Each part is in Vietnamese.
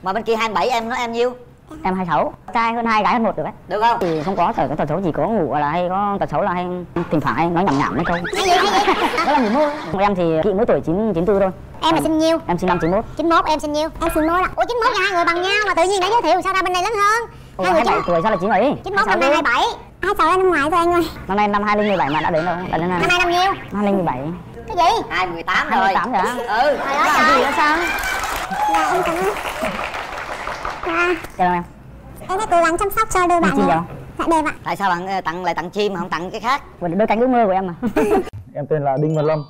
Mà bên kia 27 em nói em nhiêu? Em 26, trai hơn 2 gái hơn 1 được đấy. Được không? Thì không có cái tật xấu, chỉ có ngủ là hay có tật xấu là hay thỉnh thoảng hay nói nhảm nhảm mấy câu. Đó là nghỉ môi. Em thì kỵ mỗi tuổi 94 thôi. Em là sinh nhiêu? Em sinh năm 91. 91, em sinh nhiêu? Em sinh 91 ạ. Ủa 91 là hai người bằng nhau mà tự nhiên đã giới thiệu sao ra bên này lớn hơn? Ủa, 27 tuổi sao là 97? 91 năm nay 27. 26 là năm ngoái thôi anh ơi. Năm nay năm 2017 mà đã đến đâu? Đã đến Năm nay năm nhiêu? 2017. Cái gì? 2018 rồi. 2018 rồi hả? Ừ. Trời ơi Làm gì nữa sao? Dạ em cảm ơn. Chào em. Em sẽ cố gắng chăm sóc cho đôi bạn này. Dạ đẹp ạ. Tại sao bạn tặng chim mà không tặng cái khác? Đôi cánh ước mơ của em mà. Em tên là Đinh Văn Lâm.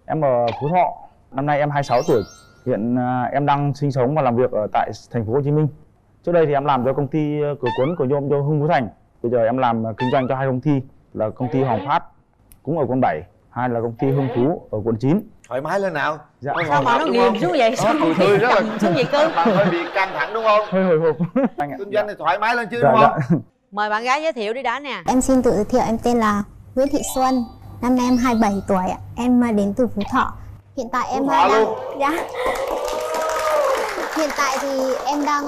Em ở Phú Thọ. Năm nay em 26 tuổi. Hiện em đang sinh sống và làm việc ở tại thành phố Hồ Chí Minh. Trước đây thì em làm cho công ty cửa cuốn của nhôm cho Hưng Phú Thành. Bây giờ em làm kinh doanh cho hai công ty là công ty Hoàng Phát cũng ở quận 7, hai là công ty Hưng Phú ở quận 9. Thoải mái lên nào. Dạ. Sao mà nó nghiêm xuống vậy? Sao cười tươi rất là xuống gì cơ? bạn hơi bị căng thẳng đúng không? Hơi hồi hộp. Kinh doanh thì thoải mái lên chứ Dạ, đúng không? dạ. Mời bạn gái giới thiệu đi đã nè. Em xin tự giới thiệu, em tên là Nguyễn Thị Xuân. Năm nay em 27 tuổi ạ. Em đến từ Phú Thọ. Hiện tại em Phú Thọ đang luôn. Dạ. Hiện tại thì em đang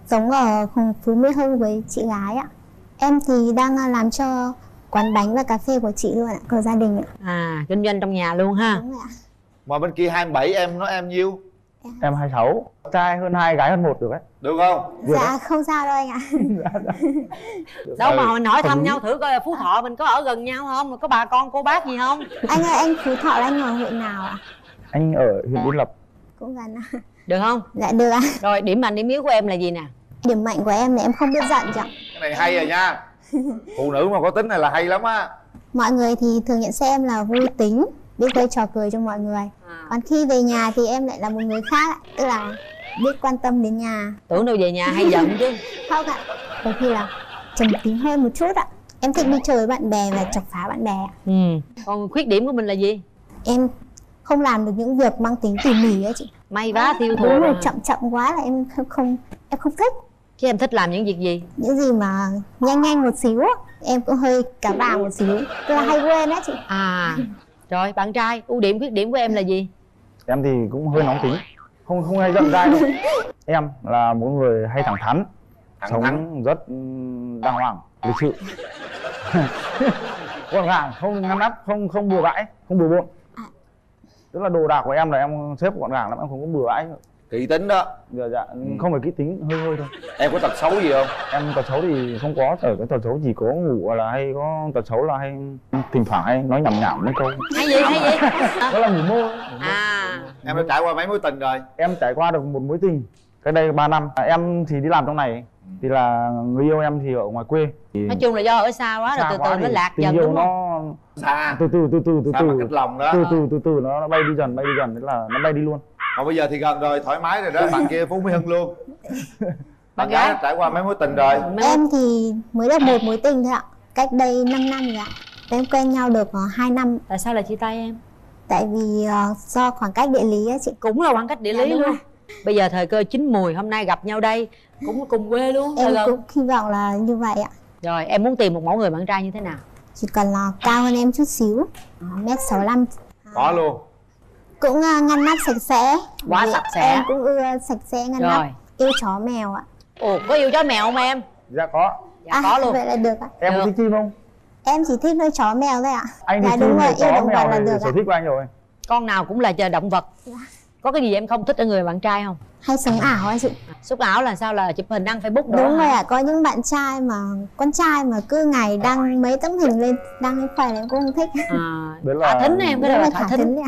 sống ở Phú Mỹ Hưng với chị gái ạ. Em thì đang làm cho quán bánh và cà phê của chị luôn ạ, của gia đình ạ. À, kinh doanh trong nhà luôn ha. Đúng rồi ạ. Mà bên kia 27 em nói em nhiêu? Em 26, trai hơn 2 gái hơn 1 được đấy. Được không? Dạ không sao đâu anh ạ. Đâu mà mình hỏi thăm nhau thử coi là Phú Thọ mình có ở gần nhau không? Có bà con cô bác gì không? Anh ơi, anh Phú Thọ là anh ở huyện nào ạ? Anh ở huyện Yên Lập. Cũng gần ạ. Được không? Dạ được ạ. Rồi điểm mạnh điểm yếu của em là gì nè? Điểm mạnh của em là em không biết giận chị ạ. Cái này hay rồi nha. Phụ nữ mà có tính này là hay lắm á. Mọi người thì thường nhận xét em là vui tính, biết gây trò cười cho mọi người. Còn khi về nhà thì em lại là một người khác ạ. Tức là biết quan tâm đến nhà. Tưởng đâu về nhà hay giận chứ. Không ạ. Đôi khi là trầm tính hơn một chút ạ. Em thích đi chơi với bạn bè và chọc phá bạn bè ạ. Còn khuyết điểm của mình là gì? Em không làm được những việc mang tính tỉ mỉ ấy chị. May vá tiêu thụ. Đúng rồi, chậm quá là em không thích. Chứ em thích làm những việc gì? Những gì mà nhanh một xíu á. Em cũng hơi cả bàng một xíu. Tức là hay quên á chị. À. Rồi bạn trai, ưu điểm khuyết điểm của em là gì? Em thì cũng hơi nóng tính, không hay giận dai đâu. Em là một người hay thẳng thắn, sống rất đàng hoàng, lịch sự. Gọn gàng, không ngăn nắp, không bừa bãi, không bừa bộn. Tức là đồ đạc của em là em xếp gọn gàng lắm, em không có bừa bãi. Kỹ tính đó. Dạ, không phải kỹ tính, hơi thôi. Em có tật xấu gì không? Em tật xấu thì không có, ở cái tật xấu chỉ có ngủ là hay có tật xấu là hay thỉnh thoảng hay nói nhảm nhảm mấy câu. Hay gì? Đó là ngủ mơ. À. Em đã trải qua mấy mối tình rồi? Em trải qua được một mối tình cách đây 3 năm. Em thì đi làm trong này, thì là người yêu em thì ở ngoài quê. Nói chung là do ở xa quá rồi từ từ nó lạc dần đúng không? Xa. Từ từ Xa mà cách lòng đó. từ từ nó bay đi dần, thế là nó bay đi luôn. Còn bây giờ thì gần rồi, thoải mái rồi đó, bạn kia Phú Mỹ Hưng luôn. Bạn gái trải qua mấy mối tình rồi? Em thì mới được một mối tình thôi ạ. Cách đây 5 năm rồi ạ. Em quen nhau được 2 năm. Tại sao lại chia tay em? Tại vì do khoảng cách địa lý á chị. Cũng là khoảng cách địa lý luôn. Bây giờ thời cơ chín mùi, hôm nay gặp nhau đây cũng cùng quê luôn. Em cũng hy vọng là như vậy ạ. Rồi em muốn tìm một mẫu người bạn trai như thế nào? Chỉ cần là cao hơn em chút xíu, 1m65. Có luôn. Cũng ngăn nắp sạch sẽ. Quá sạch sẽ. Em cũng ưa sạch sẽ ngăn nắp. Yêu chó mèo ạ. Ồ, có yêu chó mèo không em? Dạ có. Dạ có luôn. Vậy là được ạ. Em có thích chim không? Em chỉ thích nuôi chó mèo thôi ạ. Anh dạ, thì đúng rồi, chim, yêu động chó vật là mèo được là sở thích của anh rồi. Con nào cũng là chờ động vật. Có cái gì em không thích ở người bạn trai không? Hay sống ảo á chị. Sống ảo là sao, là chụp hình đăng Facebook đó? Đúng rồi ạ, có những bạn trai mà con trai mà cứ ngày đăng mấy tấm hình lên, đăng lên khoe là em cũng không thích. Thả thính em, cái đó là thả thính.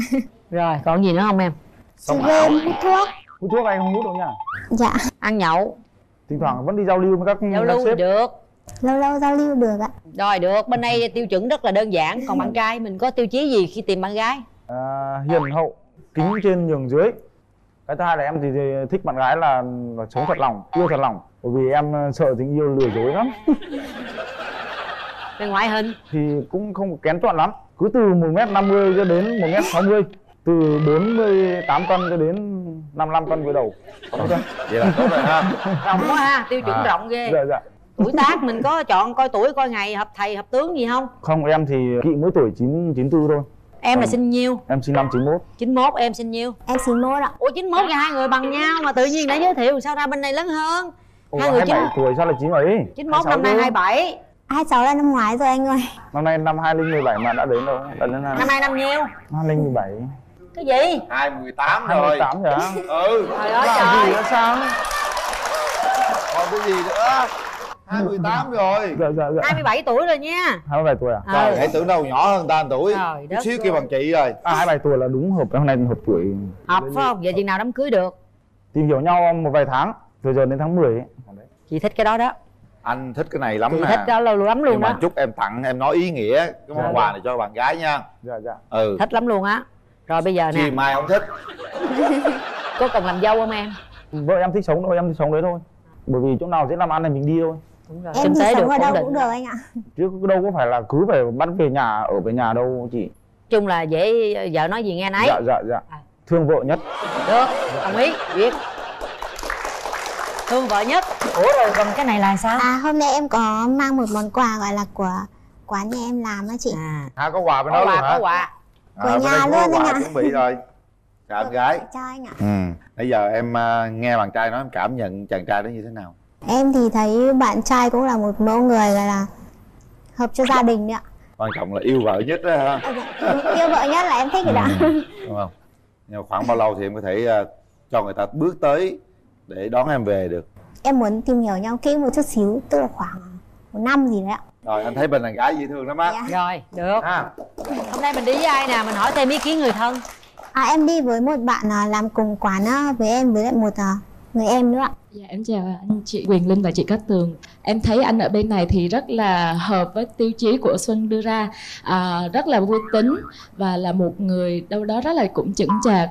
Rồi còn gì nữa không em? Sống game, hút thuốc. Hút thuốc anh không hút đâu nha. Dạ. Ăn nhậu. Thỉnh thoảng vẫn đi giao lưu với các giao lưu sếp. Được. Lâu lâu giao lưu được ạ. Rồi được, bên đây tiêu chuẩn rất là đơn giản. Còn bạn trai mình có tiêu chí gì khi tìm bạn gái? Hiền hậu, kính trên nhường dưới. Cái thứ hai là em thì thích bạn gái là sống thật lòng, yêu thật lòng. Bởi vì em sợ tình yêu lừa dối lắm. Về ngoại hình thì cũng không kén chọn lắm. Cứ từ 1m50 cho đến 1m60. Từ 48 cân cho đến 55 cân với đầu. Vậy là tốt rồi ha. Rộng quá ha, tiêu chuẩn rộng ghê. Dạ. Tuổi tác mình có chọn coi tuổi, coi ngày hợp thầy hợp tướng gì không? Không, em thì kỵ mỗi tuổi 94 thôi. Em là sinh nhiêu? Em sinh năm 91. 91, em sinh nhiêu? Em 91 ạ. Ủa 91 là hai người bằng nhau mà tự nhiên đã giới thiệu sao ra bên này lớn hơn. Ủa, Hai người 27 tuổi sao là 97? 91 năm nay 27. 26 là năm ngoái rồi anh ơi. Năm nay năm 2017 mà đã đến đâu? Đã đến Năm nay năm nhiêu? 2017. Cái gì? 28 rồi. 28 rồi hả? Ừ. Trời ơi Làm gì trời. nữa sao? Còn cái gì nữa? 28 rồi. Dạ dạ dạ. 27 tuổi rồi nha. 27 tuổi à? Trời, hãy tưởng đâu nhỏ hơn ta 1 tuổi. Trời Chút đất xíu ơi. kia bằng chị rồi. 27 tuổi là đúng hợp, hôm nay hợp tuổi. Học phải không? Vậy chừng nào đám cưới được? Tìm hiểu nhau một vài tháng, từ giờ đến tháng 10 ấy. Chị thích cái đó đó. Anh thích cái này lắm Chị nè. thích đó lâu lắm luôn Nhưng mà đó. chúc em tặng, em nói ý nghĩa cái Dạ, món quà này cho bạn gái nha. Dạ dạ. Ừ. Thích lắm luôn á. Rồi bây giờ nè, Chi mai không thích. có cần làm dâu không em? Vợ em thích sống thôi, em thích sống đấy thôi. Bởi vì chỗ nào dễ làm ăn thì mình đi thôi. Đúng rồi. Em Kinh thì tế sống được, ở đâu ổn định. cũng được anh ạ. Chứ đâu có phải là cứ phải bắt về nhà, ở về nhà đâu chị. Chung là dễ, vợ nói gì nghe nấy. Dạ dạ dạ. Thương vợ nhất. Được, đồng ý, duyệt. Thương vợ nhất. Ủa rồi còn cái này là sao? Hôm nay em có mang một món quà gọi là của quán nhà em làm á chị. À, có quà bên Có đó luôn quà, hả? có quà. Của bên nhà đây cũng có luôn anh quà ạ. chuẩn bị rồi. Chào em gái. Cho anh ạ. Bây giờ em nghe bạn trai nói, em cảm nhận chàng trai đó như thế nào? Em thì thấy bạn trai cũng là một mẫu người gọi là hợp cho gia đình đấy ạ. Quan trọng là yêu vợ nhất đó ha. Yêu vợ nhất là em thích rồi đó. Đúng không? Nhưng mà khoảng bao lâu thì em có thể cho người ta bước tới để đón em về được? Em muốn tìm hiểu nhau kỹ một chút xíu, tức là khoảng 1 năm gì đấy ạ. Rồi anh thấy bên đàn gái dễ thương lắm á. Dạ. Rồi, được. Ha. Hôm nay mình đi với ai nè, mình hỏi thêm ý kiến người thân. Em đi với một bạn làm cùng quán với em với lại một người em nữa ạ. Dạ em chào anh chị Quyền Linh và chị Cát Tường. Em thấy anh ở bên này thì rất là hợp với tiêu chí của Xuân đưa ra, rất là vui tính và là một người đâu đó rất là cũng chững chạc.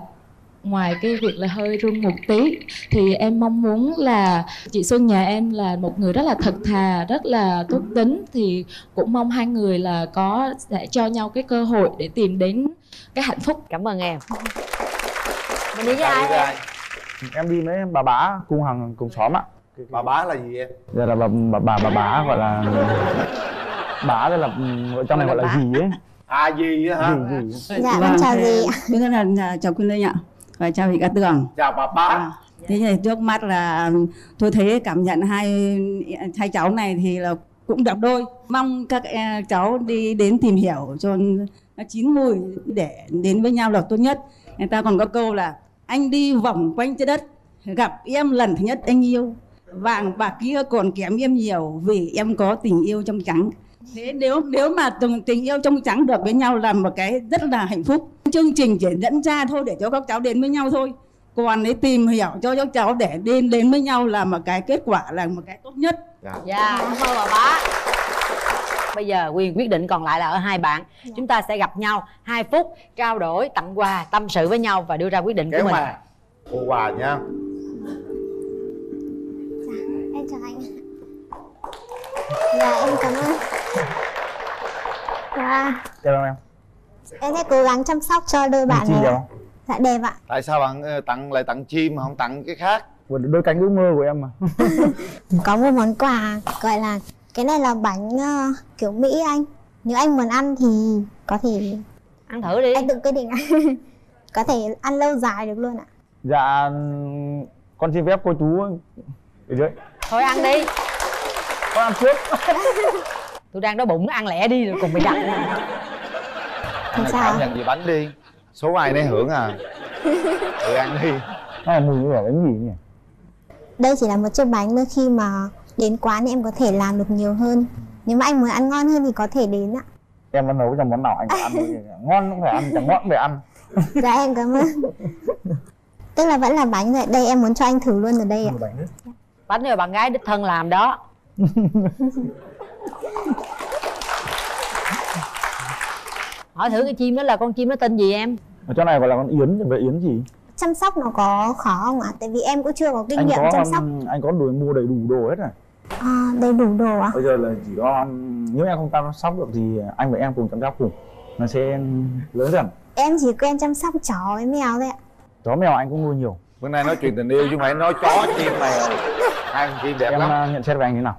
Ngoài cái việc là hơi run một tí thì em mong muốn là chị Xuân nhà em là một người rất là thật thà, rất là tốt tính, thì cũng mong hai người là sẽ cho nhau cái cơ hội để tìm đến cái hạnh phúc. Cảm ơn em. Mình đi với ai em? Em đi với bà bá cùng hàng cùng xóm ạ. Bà bá là gì em? Dạ là bà bá gọi là bá, đây là ở trong này gọi là gì ấy. À gì á hả? Gì. Dạ con chào dì ạ. Biết là chào Quyên Linh ạ. Và chào chị Cát Tường. Chào bà bá. Thế này trước mắt là tôi thấy cảm nhận hai cháu này thì là cũng đẹp đôi. Mong các cháu đi đến tìm hiểu cho nó chín mùi để đến với nhau là tốt nhất. Người ta còn có câu là anh đi vòng quanh trái đất, gặp em lần thứ nhất anh yêu, vàng bạc kia còn kém em nhiều vì em có tình yêu trong trắng. Thế nếu mà tình yêu trong trắng được với nhau là một cái rất là hạnh phúc. Chương trình chỉ dẫn ra thôi để cho các cháu đến với nhau thôi. Còn để tìm hiểu cho các cháu để đến với nhau là một cái kết quả, là một cái tốt nhất. Dạ, cảm ơn bà bá. Bây giờ quyền quyết định còn lại là ở hai bạn. Chúng ta sẽ gặp nhau 2 phút, trao đổi, tặng quà, tâm sự với nhau và đưa ra quyết định của Kéo mình. mà mua quà nha. Em chào anh. Dạ em cảm ơn. Dạ, Chào em. em sẽ cố gắng chăm sóc cho đôi bạn Chim này đẹp ạ. không? Dạ đẹp ạ. Tại sao bạn lại tặng chim mà không tặng cái khác? Đôi cánh ước mơ của em mà. Có một món quà gọi là cái này là bánh kiểu Mỹ anh. Nếu anh muốn ăn thì có thể Ăn thử đi. anh tự quyết định ạ. Có thể ăn lâu dài được luôn ạ. Dạ con xin phép cô chú ở dưới. Thôi ăn đi. Con ăn trước. Tôi đang đói bụng, ăn lẹ đi rồi cùng bị đặt. Không Hãy sao. cảm nhận về bánh đi. Số ai nấy hưởng à. Tự ăn đi. Mùi như là bánh gì nhỉ? Đây chỉ là một chiếc bánh, đôi khi mà đến quán thì em có thể làm được nhiều hơn. Nếu mà anh muốn ăn ngon hơn thì có thể đến ạ. Em đã nấu cho món nào anh phải ăn. Ngon cũng phải ăn, chẳng ngon cũng phải ăn. Dạ em cảm ơn. Tức là vẫn là bánh rồi. Đây em muốn cho anh thử luôn ở đây ạ. Bánh này bạn gái đích thân làm đó. Hỏi thử cái chim đó là con chim nó tên gì em? Ở chỗ này gọi là con yến, vậy yến gì? Chăm sóc nó có khó không ạ? Tại vì em cũng chưa có kinh nghiệm chăm sóc. Anh có mua đầy đủ đồ hết rồi. Đầy đủ đồ ạ? Bây giờ là chỉ có nếu em không chăm sóc được thì anh và em cùng chăm sóc cùng, nó sẽ lớn dần. Em chỉ quen chăm sóc chó với mèo thôi ạ. Chó mèo anh cũng nuôi nhiều. Bữa nay nói chuyện tình yêu chứ không phải nói chó chim mèo. Hai con chim đẹp Em lắm. nhận xét về anh thế nào?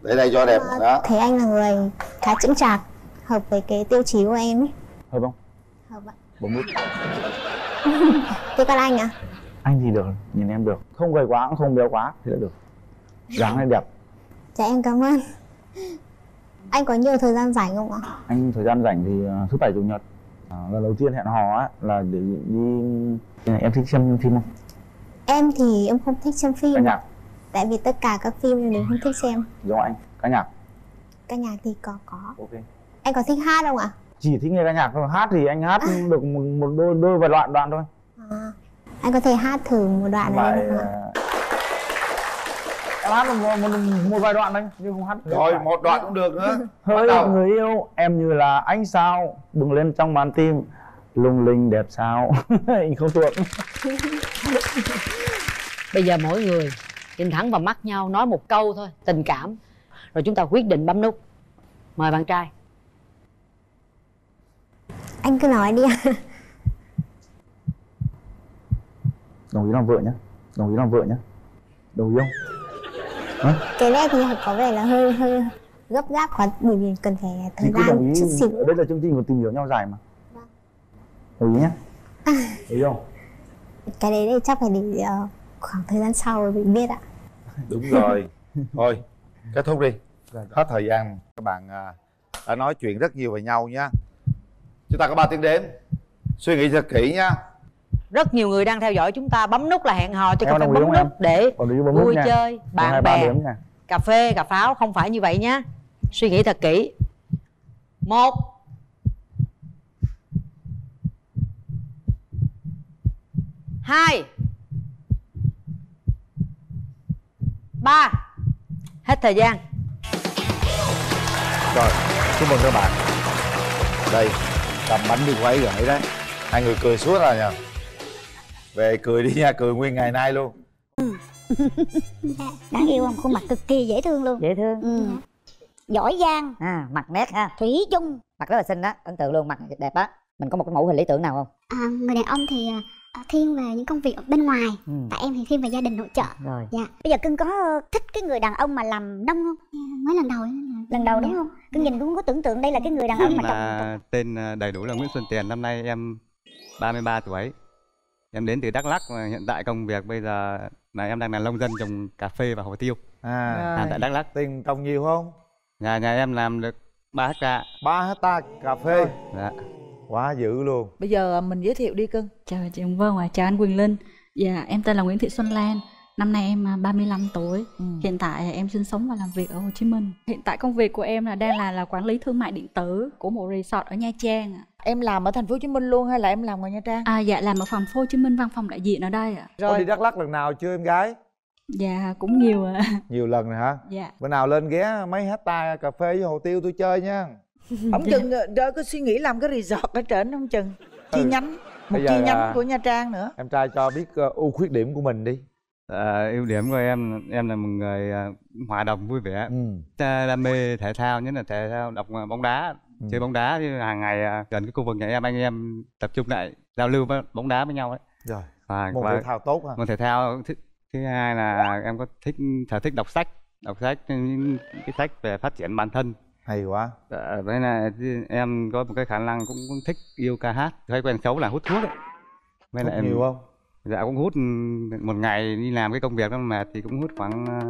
Để đây cho đẹp đó. Thấy anh là người khá chững chạc, hợp với cái tiêu chí của em ấy. Hợp không? Hợp ạ. 40. Thế còn anh ạ? Anh thì được, nhìn em được. Không gầy quá cũng không béo quá thì là được. Dáng này đẹp. Dạ em cảm ơn. Anh có nhiều thời gian rảnh không ạ? Anh thời gian rảnh thì thứ bảy chủ nhật. Lần đầu tiên hẹn hò á là để đi. Em thích xem phim không? Em thì em không thích xem phim. Ca nhạc. Tại vì tất cả các phim em đều không thích xem. Giống anh, ca nhạc. Ca nhạc thì có. Ok. Anh có thích hát không ạ? Chỉ thích nghe ca nhạc thôi, hát thì anh hát được một đôi vài đoạn thôi. Anh có thể hát thử một đoạn này được không ạ? Em hát một vài đoạn đấy, nhưng không hát. Rồi một đoạn cũng được nữa. Hỡi người yêu, em như là ánh sao bừng lên trong màn tim, lung linh đẹp sao. Anh không thuộc. Bây giờ mỗi người nhìn thẳng vào mắt nhau, nói một câu thôi, tình cảm, rồi chúng ta quyết định bấm nút. Mời bạn trai. Anh cứ nói đi. Đồng ý làm vợ nhé. Đồng ý làm vợ nhé. Đồng ý không? Hả? Cái này thì có vẻ là hơi gấp gáp quá, bởi vì cần phải thời gian chút xíu. Đây là chương trình của tìm hiểu nhau dài mà. Đồng ý nhé. Đồng ý không? Cái đấy thì chắc phải để khoảng thời gian sau rồi mình biết ạ. Đúng rồi. Thôi kết thúc đi, hết thời gian. Các bạn đã nói chuyện rất nhiều về nhau nha. Chúng ta có 3 tiếng đếm, suy nghĩ thật kỹ nha. Rất nhiều người đang theo dõi chúng ta, bấm nút là hẹn hò chứ không phải bấm nút để vui chơi, bạn bè, cà phê, cà pháo, không phải như vậy nhé. Suy nghĩ thật kỹ. 1 2 3. Hết thời gian. Rồi, chúc mừng các bạn. Đây, cầm bánh đi quấy gửi đấy. Hai người cười suốt rồi nha. Về cười đi nha, cười nguyên ngày nay luôn. Đáng yêu không? Khuôn mặt cực kỳ dễ thương luôn. Dễ thương. Giỏi giang. Mặt nét ha. Thủy chung. Mặt rất là xinh đó, ấn tượng luôn, mặt đẹp á. Mình có một cái mẫu hình lý tưởng nào không? Người đàn ông thì thiên về những công việc ở bên ngoài. Tại em thì thiên về gia đình nội trợ. Rồi. Dạ. Bây giờ Cưng có thích cái người đàn ông mà làm nông không? Mới lần đầu. Lần đầu đúng không? Cưng nhìn cũng có tưởng tượng đây là cái người đàn ông mà trong... Tên đầy đủ là Nguyễn Xuân Tiền, năm nay em 33 tuổi. Em đến từ Đắk Lắk và hiện tại công việc bây giờ là em đang là nông dân trồng cà phê và hồ tiêu. Tại Đắk Lắk. Tiền trồng nhiều không? Nhà em làm được 3 hectare. 3 hectare cà phê. Dạ. Quá dữ luôn. Bây giờ mình giới thiệu đi Cưng. Chào chị Vân và chào anh Quỳnh Linh. Dạ, em tên là Nguyễn Thị Xuân Lan. Năm nay em 35 tuổi. Hiện tại em sinh sống và làm việc ở Hồ Chí Minh. Hiện tại công việc của em là đang là quản lý thương mại điện tử của một resort ở Nha Trang. Em làm ở thành phố Hồ Chí Minh luôn hay là em làm ở Nha Trang? Dạ, làm ở thành phố Hồ Chí Minh, văn phòng đại diện ở đây ạ. Có đi Đắk Lắk lần nào chưa em gái? Dạ, cũng nhiều ạ. Nhiều lần rồi hả? Dạ. Bữa nào lên ghé mấy hectare cà phê với hồ tiêu tôi chơi nha. Không chừng đợi có suy nghĩ làm cái resort ở trển không chừng. Chi nhánh, một chi nhánh của Nha Trang nữa. Em trai cho biết ưu khuyết điểm của mình đi. Ưu điểm của em là một người hòa đồng vui vẻ, đam mê thể thao, nhất là thể thao, đọc bóng đá, chơi bóng đá. Thì hàng ngày gần cái khu vực nhà em, anh em tập trung lại giao lưu với bóng đá với nhau ấy. Rồi. Môn thể thao tốt hả? Môn thể thao thứ hai là em có sở thích đọc sách những cái sách về phát triển bản thân. Hay quá. Với là em có một cái khả năng cũng thích yêu ca hát. Thói quen xấu là hút thuốc ấy. Với hút nhiều không? Dạ cũng hút, một ngày đi làm cái công việc đó mệt thì cũng hút khoảng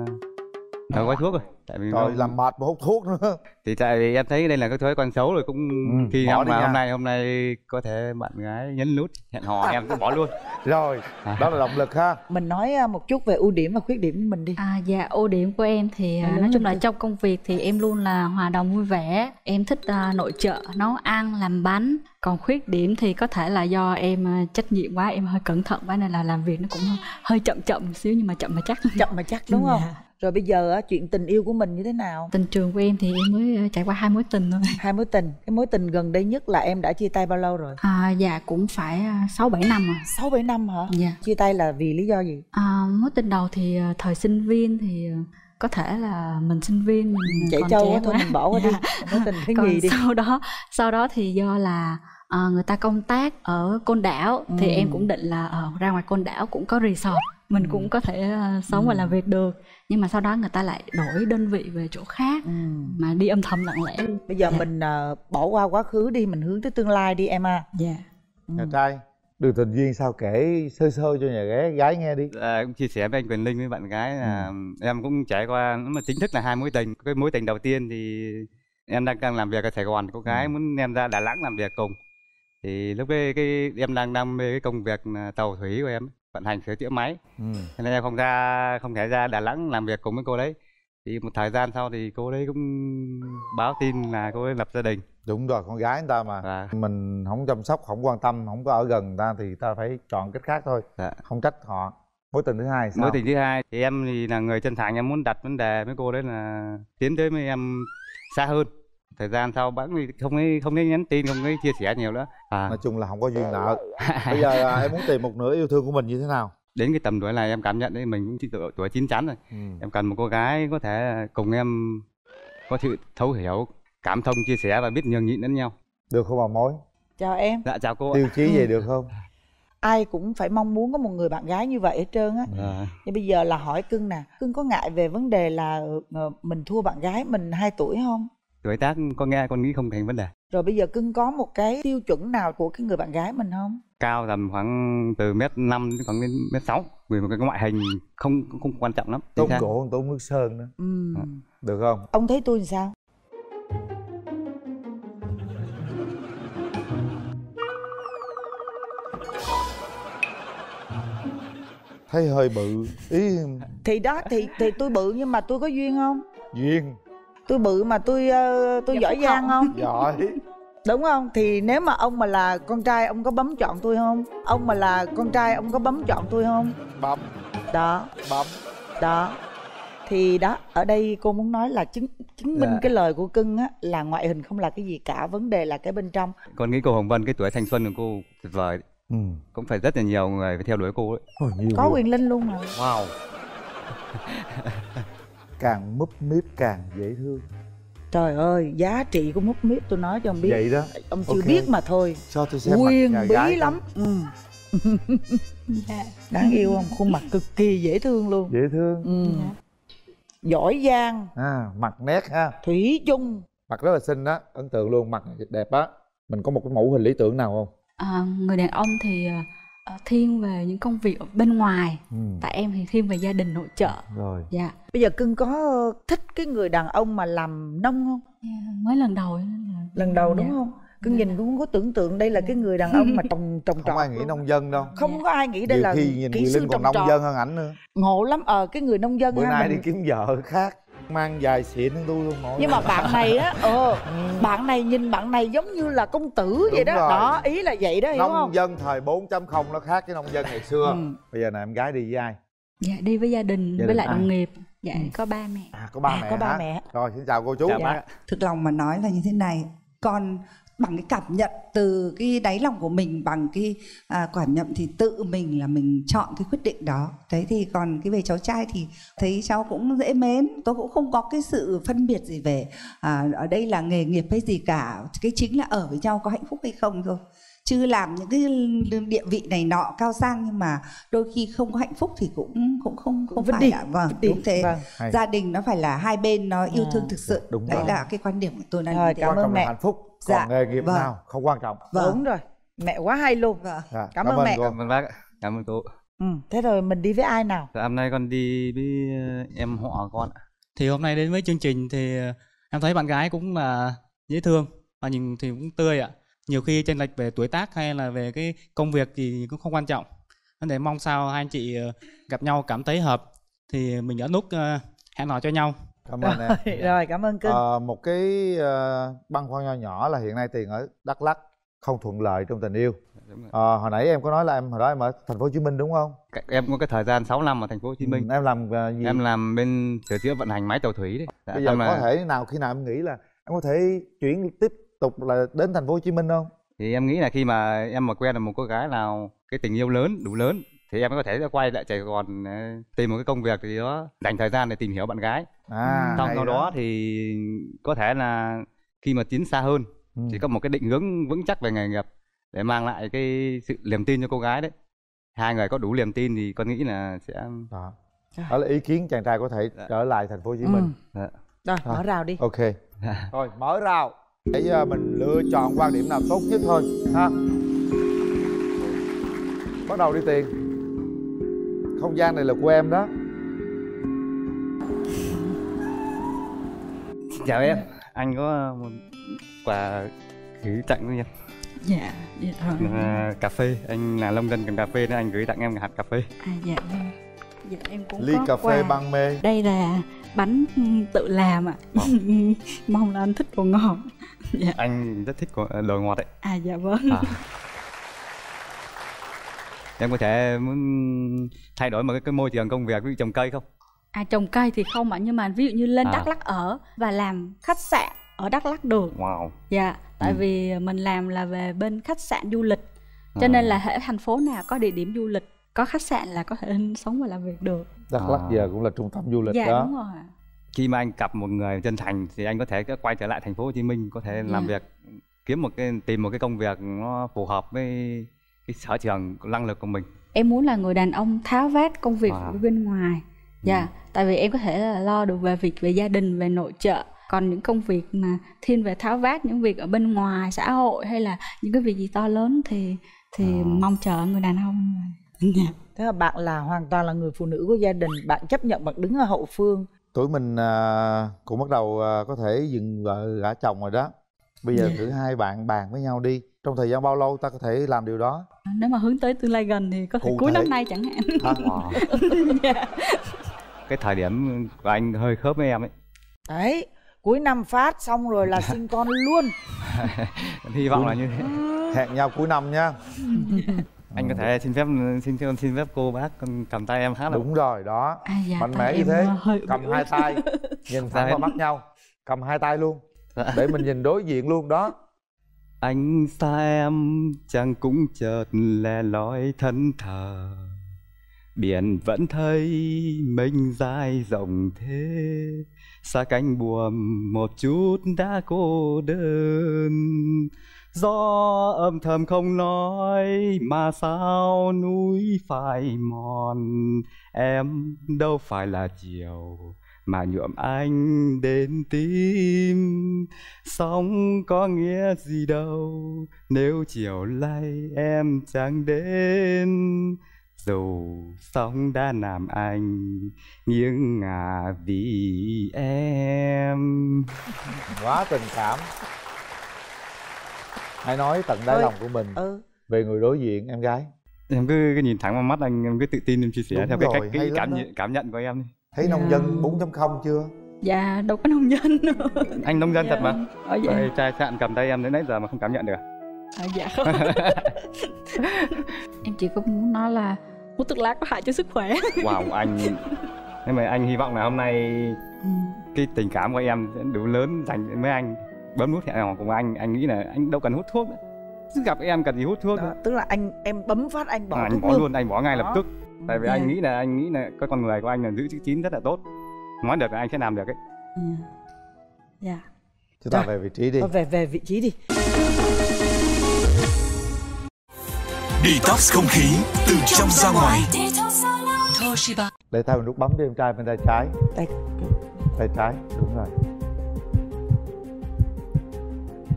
đầu gói thuốc rồi. Tại vì rồi làm mệt mà hút thuốc nữa. Thì tại vì em thấy đây là cái thói quen xấu rồi, cũng khi hôm nay có thể bạn gái nhấn nút hẹn hò em cũng bỏ luôn. Rồi, đó là động lực ha. Mình nói một chút về ưu điểm và khuyết điểm của mình đi. Dạ, ưu điểm của em thì nói chung là trong công việc thì em luôn là hòa đồng vui vẻ. Em thích nội trợ, nấu ăn, làm bánh. Còn khuyết điểm thì có thể là do em trách nhiệm quá, em hơi cẩn thận quá nên là làm việc nó cũng hơi chậm một xíu, nhưng mà chậm mà chắc. Chậm mà chắc đúng không? Rồi bây giờ chuyện tình yêu của mình như thế nào? Tình trường của em thì em mới trải qua 2 mối tình thôi. 2 mối tình. Cái mối tình gần đây nhất là em đã chia tay bao lâu rồi? Dạ cũng phải 6-7 năm rồi. 6-7 năm hả? Dạ. Chia tay là vì lý do gì? Mối tình đầu thì thời sinh viên thì có thể là mình sinh viên mình chạy còn trâu trẻ thôi, mình bỏ qua đi. Mối tình thứ còn gì đi. Sau đó thì do là người ta công tác ở Côn Đảo thì em cũng định là ra ngoài Côn Đảo cũng có resort, mình cũng có thể sống và làm việc được, nhưng mà sau đó người ta lại đổi đơn vị về chỗ khác mà đi âm thầm lặng lẽ. Bây giờ mình bỏ qua quá khứ đi, mình hướng tới tương lai đi em à. Dạ. Nhà trai đường tình duyên sao, kể sơ sơ cho nhà gái nghe đi. Cũng chia sẻ với anh Quyền Linh với bạn gái là em cũng trải qua, nếu mà chính thức là 2 mối tình. Cái mối tình đầu tiên thì em đang làm việc ở Sài Gòn, cô gái muốn em ra Đà Nẵng làm việc cùng. Thì lúc đấy em đang đam mê cái công việc tàu thủy của em, vận hành sửa chữa máy. Cho nên em không thể ra Đà Nẵng làm việc cùng với cô đấy. Thì một thời gian sau thì cô đấy cũng báo tin là cô ấy lập gia đình. Đúng rồi, con gái người ta mà mình không chăm sóc, không quan tâm, không có ở gần người ta thì ta phải chọn cách khác thôi. Không trách họ. Mối tình thứ hai sao? Mối tình thứ hai thì em thì là người chân thành, em muốn đặt vấn đề với cô đấy là tiến tới với em xa hơn. Thời gian sau bẵng thì không ấy nhắn tin, không ấy chia sẻ nhiều nữa. Nói chung là không có duyên nợ. Bây giờ em muốn tìm một nửa yêu thương của mình như thế nào? Đến cái tầm tuổi này em cảm nhận đấy, mình cũng tuổi chín chắn rồi. Em cần một cô gái có thể cùng em có sự thấu hiểu, cảm thông, chia sẻ và biết nhường nhịn lẫn nhau. Được không bà Mối? Chào em. Dạ chào cô. Tiêu chí vậy được không? Ai cũng phải mong muốn có một người bạn gái như vậy hết trơn á. Nhưng bây giờ là hỏi Cưng nè, Cưng có ngại về vấn đề là mình thua bạn gái mình 2 tuổi không? Tuổi tác con nghe con nghĩ không thành vấn đề. Rồi bây giờ Cưng có một cái tiêu chuẩn nào của cái người bạn gái mình không? Cao tầm khoảng từ 1m5 đến khoảng đến 1m6. Vì một cái ngoại hình không quan trọng lắm. Tốn gỗ, tốn nước sơn nữa. Được không? Ông thấy tôi làm sao? Thấy hơi bự ý. Thì đó thì tôi bự nhưng mà tôi có duyên không? Duyên. Tôi bự mà tôi giỏi giang không? Giỏi. Đúng không? Thì nếu mà ông mà là con trai ông có bấm chọn tôi không? Ông mà là con trai ông có bấm chọn tôi không? Bấm. Đó. Bấm. Đó. Thì đó, ở đây cô muốn nói là chứng minh cái lời của Cưng á, là ngoại hình không là cái gì cả, vấn đề là cái bên trong. Con nghĩ cô Hồng Vân cái tuổi thanh xuân của cô tuyệt vời. Cũng phải rất là nhiều người phải theo đuổi cô ấy. Có Quyền Linh luôn mà. Wow. Càng múp míp càng dễ thương. Trời ơi, giá trị của múp míp tôi nói cho ông biết. Vậy đó. Ông chưa biết mà thôi. Cho tôi xem quyền mặt bí lắm. Đáng yêu không? Khuôn mặt cực kỳ dễ thương luôn. Dễ thương. Giỏi giang. Mặt nét ha. Thủy chung. Mặt rất là xinh đó, ấn tượng luôn, mặt đẹp á. Mình có một cái mẫu hình lý tưởng nào không? Người đàn ông thì thiên về những công việc ở bên ngoài. Tại em thì thiên về gia đình nội trợ. Rồi. Dạ. Bây giờ Cưng có thích cái người đàn ông mà làm nông không? Mới lần đầu. Lần đầu đúng không? Cưng nhìn cũng có tưởng tượng đây là cái người đàn ông mà trồng trọt. Không ai nghĩ nông dân đâu. Không có ai nghĩ đây là kỹ sư trồng nông trọt. dân hơn ảnh nữa. Ngộ lắm. Cái người nông dân. Bữa nay đi kiếm vợ khác, mang dài xịn hơn tôi luôn. Nhưng mà bạn này á, bạn này nhìn bạn này giống như là công tử vậy đó. Đó, ý là vậy đó, hiểu không? Nông dân thời 4.0 nó khác với nông dân ngày xưa. Bây giờ này em gái đi với ai? Dạ đi với gia đình với lại đồng nghiệp. Dạ có ba mẹ. Có ba mẹ. Có ba mẹ. Rồi xin chào cô chú. Chào bác. Thực lòng mà nói là như thế này, con bằng cái cảm nhận từ cái đáy lòng của mình, bằng cái cảm nhận thì tự mình là mình chọn cái quyết định đó. Đấy, thì còn cái về cháu trai thì thấy cháu cũng dễ mến, tôi cũng không có cái sự phân biệt gì về ở đây là nghề nghiệp hay gì cả. Cái chính là ở với nhau có hạnh phúc hay không thôi, chứ làm những cái địa vị này nọ cao sang nhưng mà đôi khi không có hạnh phúc thì cũng không phải là đúng thế. Gia đình nó phải là hai bên nó yêu thương thực sự. Đúng đấy rồi. là cái quan điểm của tôi là Rồi, cảm ơn mẹ. Hạnh phúc. Còn nghề nghiệp nào không quan trọng. Đúng rồi, mẹ quá hay luôn. Cảm ơn mẹ. Cảm ơn bác. Cảm ơn cô. Thế rồi mình đi với ai nào? Hôm nay con đi với em họ con. Thì hôm nay đến với chương trình thì em thấy bạn gái cũng là dễ thương và nhìn thì cũng tươi ạ. Nhiều khi chênh lệch về tuổi tác hay là về cái công việc thì cũng không quan trọng. Để mong sao hai anh chị gặp nhau cảm thấy hợp thì mình ở nút hẹn hò cho nhau. Cảm ơn em. Rồi, cảm ơn Cưng. Một cái băn khoăn nho nhỏ là hiện nay Tiền ở Đắk Lắk không thuận lợi trong tình yêu. Hồi nãy em có nói là hồi đó em ở thành phố Hồ Chí Minh đúng không? Em có cái thời gian 6 năm ở thành phố Hồ Chí Minh. Em làm gì? Em làm bên sửa chữa vận hành máy tàu thủy đấy. Bây giờ có thể khi nào em nghĩ là em có thể chuyển tiếp tục là đến thành phố Hồ Chí Minh không? Thì em nghĩ là khi mà em mà quen được một cô gái nào cái tình yêu lớn, đủ lớn thì em có thể quay lại Sài Gòn tìm một cái công việc gì đó, dành thời gian để tìm hiểu bạn gái. Sau đó thì có thể là khi mà tiến xa hơn thì có một cái định hướng vững chắc về nghề nghiệp để mang lại cái sự niềm tin cho cô gái đấy. Hai người có đủ niềm tin thì con nghĩ là sẽ đó là ý kiến chàng trai có thể trở lại thành phố Hồ Chí Minh. Rồi, mở rào đi. Ok. Thôi mở rào để mình lựa chọn quan điểm nào tốt nhất thôi ha. Bắt đầu đi Tiền. Không gian này là của em đó. Chào em, anh có một quà gửi tặng với em. Dạ, dạ rồi. Cà phê, anh là nông dân trồng cà phê nên anh gửi tặng em hạt cà phê. Dạ vâng. Dạ em cũng ly có cà phê quà. Ban Mê. Đây là bánh tự làm ạ. Mong là anh thích đồ ngọt. Dạ. Anh rất thích đồ ngọt đấy. Dạ vâng. Em có thể muốn thay đổi một cái môi trường công việc, ví dụ trồng cây không? Trồng cây thì không ạ, nhưng mà ví dụ như lên Đắk Lắk ở và làm khách sạn ở Đắk Lắk được. Wow. Dạ, tại vì mình làm là về bên khách sạn du lịch, cho nên là hệ thành phố nào có địa điểm du lịch, có khách sạn là có thể sống và làm việc được. Đắk Lắk giờ cũng là trung tâm du lịch đó. Dạ đúng rồi. Khi mà anh gặp một người chân thành thì anh có thể quay trở lại thành phố Hồ Chí Minh, có thể làm việc, tìm một cái công việc nó phù hợp với cái sở trường, năng lực của mình. Em muốn là người đàn ông tháo vát công việc bên ngoài. Dạ, tại vì em có thể là lo được về việc về gia đình, về nội trợ. Còn những công việc mà thiên về tháo vát, những việc ở bên ngoài xã hội hay là những cái việc gì to lớn thì mong chờ người đàn ông. Thế là bạn là hoàn toàn là người phụ nữ của gia đình, bạn chấp nhận bạn đứng ở hậu phương. Tuổi mình cũng bắt đầu có thể dừng vợ gả chồng rồi đó. Bây giờ thử hai bạn bàn với nhau đi, trong thời gian bao lâu ta có thể làm điều đó? Nếu mà hướng tới tương lai gần thì có thể cuối năm nay chẳng hạn. Cái thời điểm của anh hơi khớp với em ấy. Đấy, cuối năm phát xong rồi là sinh con luôn. Hy vọng là như thế. Hẹn nhau cuối năm nha. Anh có thể xin phép cô bác cầm tay em hát được. Đúng rồi đó. Dạ, mạnh mẽ như thế. Cầm hai tay, nhìn thẳng vào mắt nhau. Cầm hai tay luôn để mình nhìn đối diện luôn đó. Anh xa em chẳng cũng chợt lẻ loi thân thờ, biển vẫn thấy mênh dài rộng thế, xa cánh buồm một chút đã cô đơn. Gió âm thầm không nói mà sao núi phai mòn, em đâu phải là chiều mà nhuộm anh đến tim. Sóng có nghĩa gì đâu nếu chiều nay em chẳng đến, dù sóng đã làm anh nghiêng ngả vì em. Quá tình cảm. Hãy nói tận đáy lòng của mình về người đối diện, em gái. Em cứ nhìn thẳng vào mắt anh, em cứ tự tin em chia sẻ. Đúng theo rồi, cái cách cảm nhận của em. Thấy nông dân 4.0 chưa? Dạ đâu có nông dân đâu. Anh nông dân thật mà. Vậy trai chạn cầm tay em đến nãy giờ mà không cảm nhận được. Dạ không. Em chỉ có muốn nói là hút thuốc lá có hại cho sức khỏe. Wow, anh. Nhưng mà anh hy vọng là hôm nay cái tình cảm của em sẽ đủ lớn dành với anh. Bấm nút hẹn hò cùng anh nghĩ là anh đâu cần hút thuốc nữa. Gặp em cần gì hút thuốc nữa. Tức là em bấm phát anh bỏ thuốc anh bỏ luôn, anh bỏ ngay lập tức. Tại vì anh nghĩ là cái con người của anh là giữ chữ tín rất là tốt. Nói được là anh sẽ làm được ấy. Dạ. Chúng ta về vị trí đi. Về vị trí đi. Detox không khí từ trong ra ngoài. Để tay mình nút bấm đi em trai, bên tay trái. Tay trái, đúng rồi.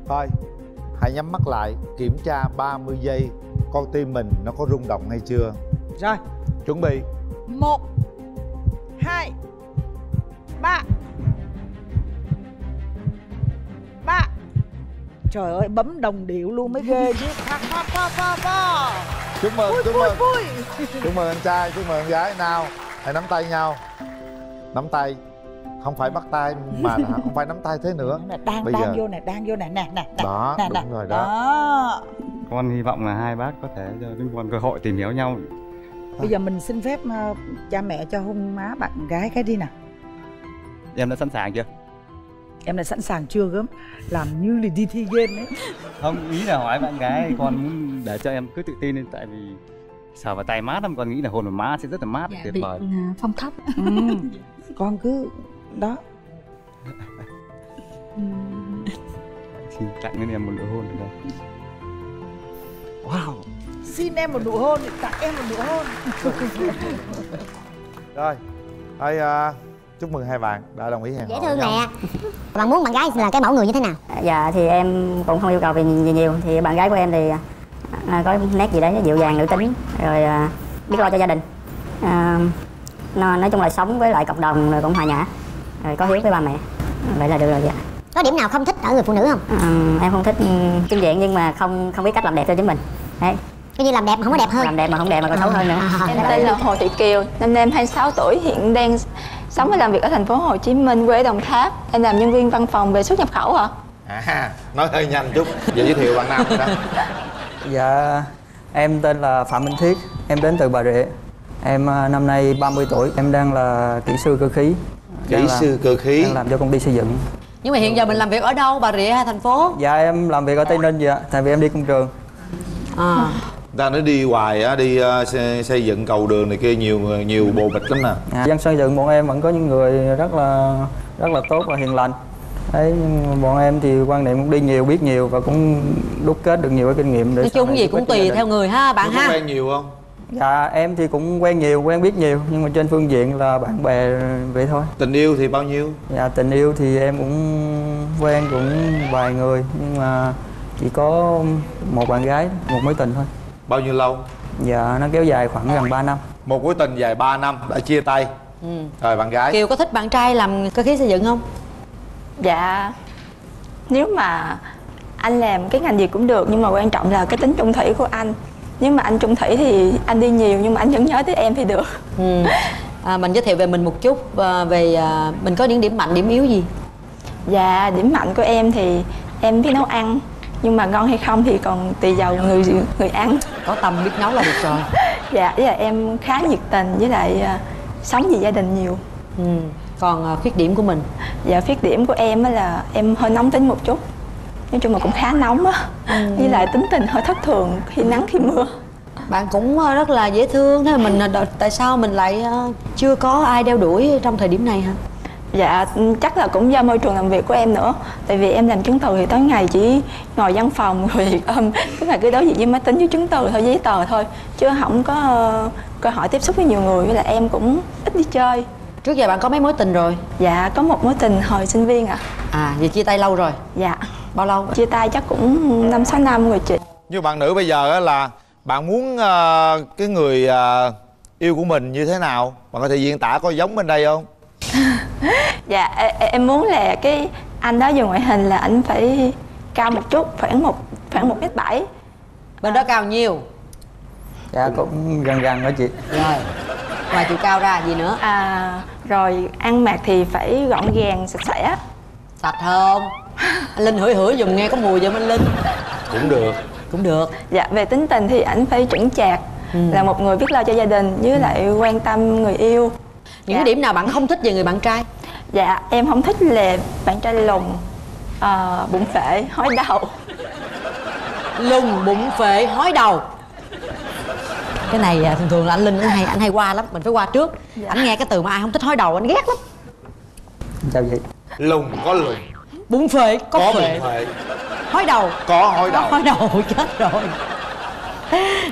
Thôi, hãy nhắm mắt lại, kiểm tra 30 giây con tim mình nó có rung động hay chưa. Rồi, chuẩn bị. 1 2 3. Trời ơi, bấm đồng điệu luôn mới ghê chứ. Chúc mừng, vui, chúc mừng. Vui. Chúc mừng anh trai, chúc mừng anh gái. Nào, hãy nắm tay nhau. Nắm tay. Không phải bắt tay mà không phải nắm tay thế nữa. Đang vô nè, nè. Đó, nè, đúng rồi đó. Con hy vọng là hai bác có thể cho chúng con cơ hội tìm hiểu nhau. Bây giờ mình xin phép cha mẹ cho hôn má bạn gái cái đi nào. Em đã sẵn sàng chưa? Em đã sẵn sàng chưa gớm? Làm như là đi thi game ấy. Không, ý là hỏi bạn gái con muốn để cho em cứ tự tin lên. Tại vì sờ vào tay mát lắm, con nghĩ là hôn vào má sẽ rất là mát, tuyệt vời. Phong thấp. Con cứ đó. Xin tặng em một nụ hôn được không? Wow. Xin em một nụ hôn, tặng em một nụ hôn. Rồi, thôi chúc mừng hai bạn đã đồng ý hẹn hò. Dễ thương nè. Bạn muốn bạn gái là cái mẫu người như thế nào? Dạ thì em cũng không yêu cầu về nhiều. Thì bạn gái của em thì có nét gì đấy dịu dàng nữ tính, rồi biết lo cho gia đình, nói chung là sống với lại cộng đồng rồi cũng hòa nhã, rồi có hiếu với ba mẹ, vậy là được rồi. Dạ. Có điểm nào không thích ở người phụ nữ không? Em không thích kinh diện nhưng mà không biết cách làm đẹp cho chính mình. Đấy. Coi như làm đẹp mà không có đẹp hơn. Làm đẹp mà không đẹp mà còn xấu hơn nữa. Em tên là Hồ Thị Kiều, năm nay em 26 tuổi, hiện đang sống và làm việc ở thành phố Hồ Chí Minh, quê Đồng Tháp. Em làm nhân viên văn phòng về xuất nhập khẩu hả? Nói hơi nhanh chút. Giờ giới thiệu bạn nam rồi đó. Dạ, em tên là Phạm Minh Thiết, em đến từ Bà Rịa. Em năm nay 30 tuổi, em đang là kỹ sư cơ khí. Kỹ sư cơ khí. Đang làm cho công ty xây dựng. Nhưng mà hiện giờ mình làm việc ở đâu, Bà Rịa hay thành phố? Dạ em làm việc ở Tây Ninh vậy ạ, tại vì em đi công trường. Ta nói đi hoài á, đi xây dựng cầu đường này kia nhiều bồ bịch lắm nè. Dân xây dựng bọn em vẫn có những người rất là tốt và hiền lành. Đấy, nhưng bọn em thì quan niệm cũng đi nhiều, biết nhiều và cũng đúc kết được nhiều cái kinh nghiệm để nói chung gì cũng tùy theo người ha bạn ha. Quen nhiều không? Dạ em thì cũng quen nhiều, quen biết nhiều, nhưng mà trên phương diện là bạn bè vậy thôi. Tình yêu thì bao nhiêu? Dạ tình yêu thì em cũng quen cũng vài người, nhưng mà chỉ có một bạn gái, một mối tình thôi. Bao nhiêu lâu? Dạ nó kéo dài khoảng gần 3 năm. Một mối tình dài 3 năm đã chia tay. Rồi bạn gái. Kiều có thích bạn trai làm cơ khí xây dựng không? Dạ, nếu mà anh làm cái ngành gì cũng được, nhưng mà quan trọng là cái tính trung thủy của anh. Nếu mà anh trung thủy thì anh đi nhiều nhưng mà anh vẫn nhớ tới em thì được. Mình giới thiệu về mình một chút, về mình có những điểm mạnh, điểm yếu gì? Dạ, điểm mạnh của em thì em biết nấu ăn, nhưng mà ngon hay không thì còn tùy vào người ăn. Có tâm biết nấu là được rồi. Dạ, với lại em khá nhiệt tình, với lại sống vì gia đình nhiều. Còn khuyết điểm của mình? Dạ, khuyết điểm của em là em hơi nóng tính một chút. Nói chung là cũng khá nóng á. Với lại tính tình hơi thất thường khi nắng khi mưa. Bạn cũng rất là dễ thương. Thế mà mình tại sao mình lại chưa có ai đeo đuổi trong thời điểm này hả? Dạ, chắc là cũng do môi trường làm việc của em nữa. Tại vì em làm chứng từ thì tối ngày chỉ ngồi văn phòng rồi cứ ngày cứ đối diện với máy tính với chứng từ thôi, giấy tờ thôi, chứ không có cơ hội tiếp xúc với nhiều người. Với lại em cũng ít đi chơi. Trước giờ bạn có mấy mối tình rồi? Dạ, có một mối tình hồi sinh viên ạ. Vậy chia tay lâu rồi? Dạ. Bao lâu? Chia tay chắc cũng 5-6 năm rồi chị. Như bạn nữ bây giờ là bạn muốn cái người yêu của mình như thế nào? Bạn có thể diễn tả coi giống bên đây không? Dạ, em muốn là cái anh đó về ngoại hình là anh phải cao một chút, khoảng 1m7. Bên đó cao nhiêu? Dạ cũng gần đó chị. Rồi, ngoài chiều cao ra gì nữa? Rồi ăn mặc thì phải gọn gàng, sạch sẽ. Sạch không? Anh Linh hửi giùm nghe có mùi giùm anh Linh. Cũng được. Cũng được. Dạ, về tính tình thì anh phải chững chạc, là một người biết lo cho gia đình, với lại quan tâm người yêu. Những cái điểm nào bạn không thích về người bạn trai? Dạ, em không thích là bạn trai lùn, bụng phệ, hói đầu. Lùn, bụng phệ, hói đầu. Cái này thường là anh Linh anh hay qua lắm, mình phải qua trước. Anh nghe cái từ mà ai không thích hói đầu anh ghét lắm. Chào chị. Lùn có lùn, bụng phệ có phệ, bụng phệ, hói đầu có hói đầu. Hói đầu chết rồi.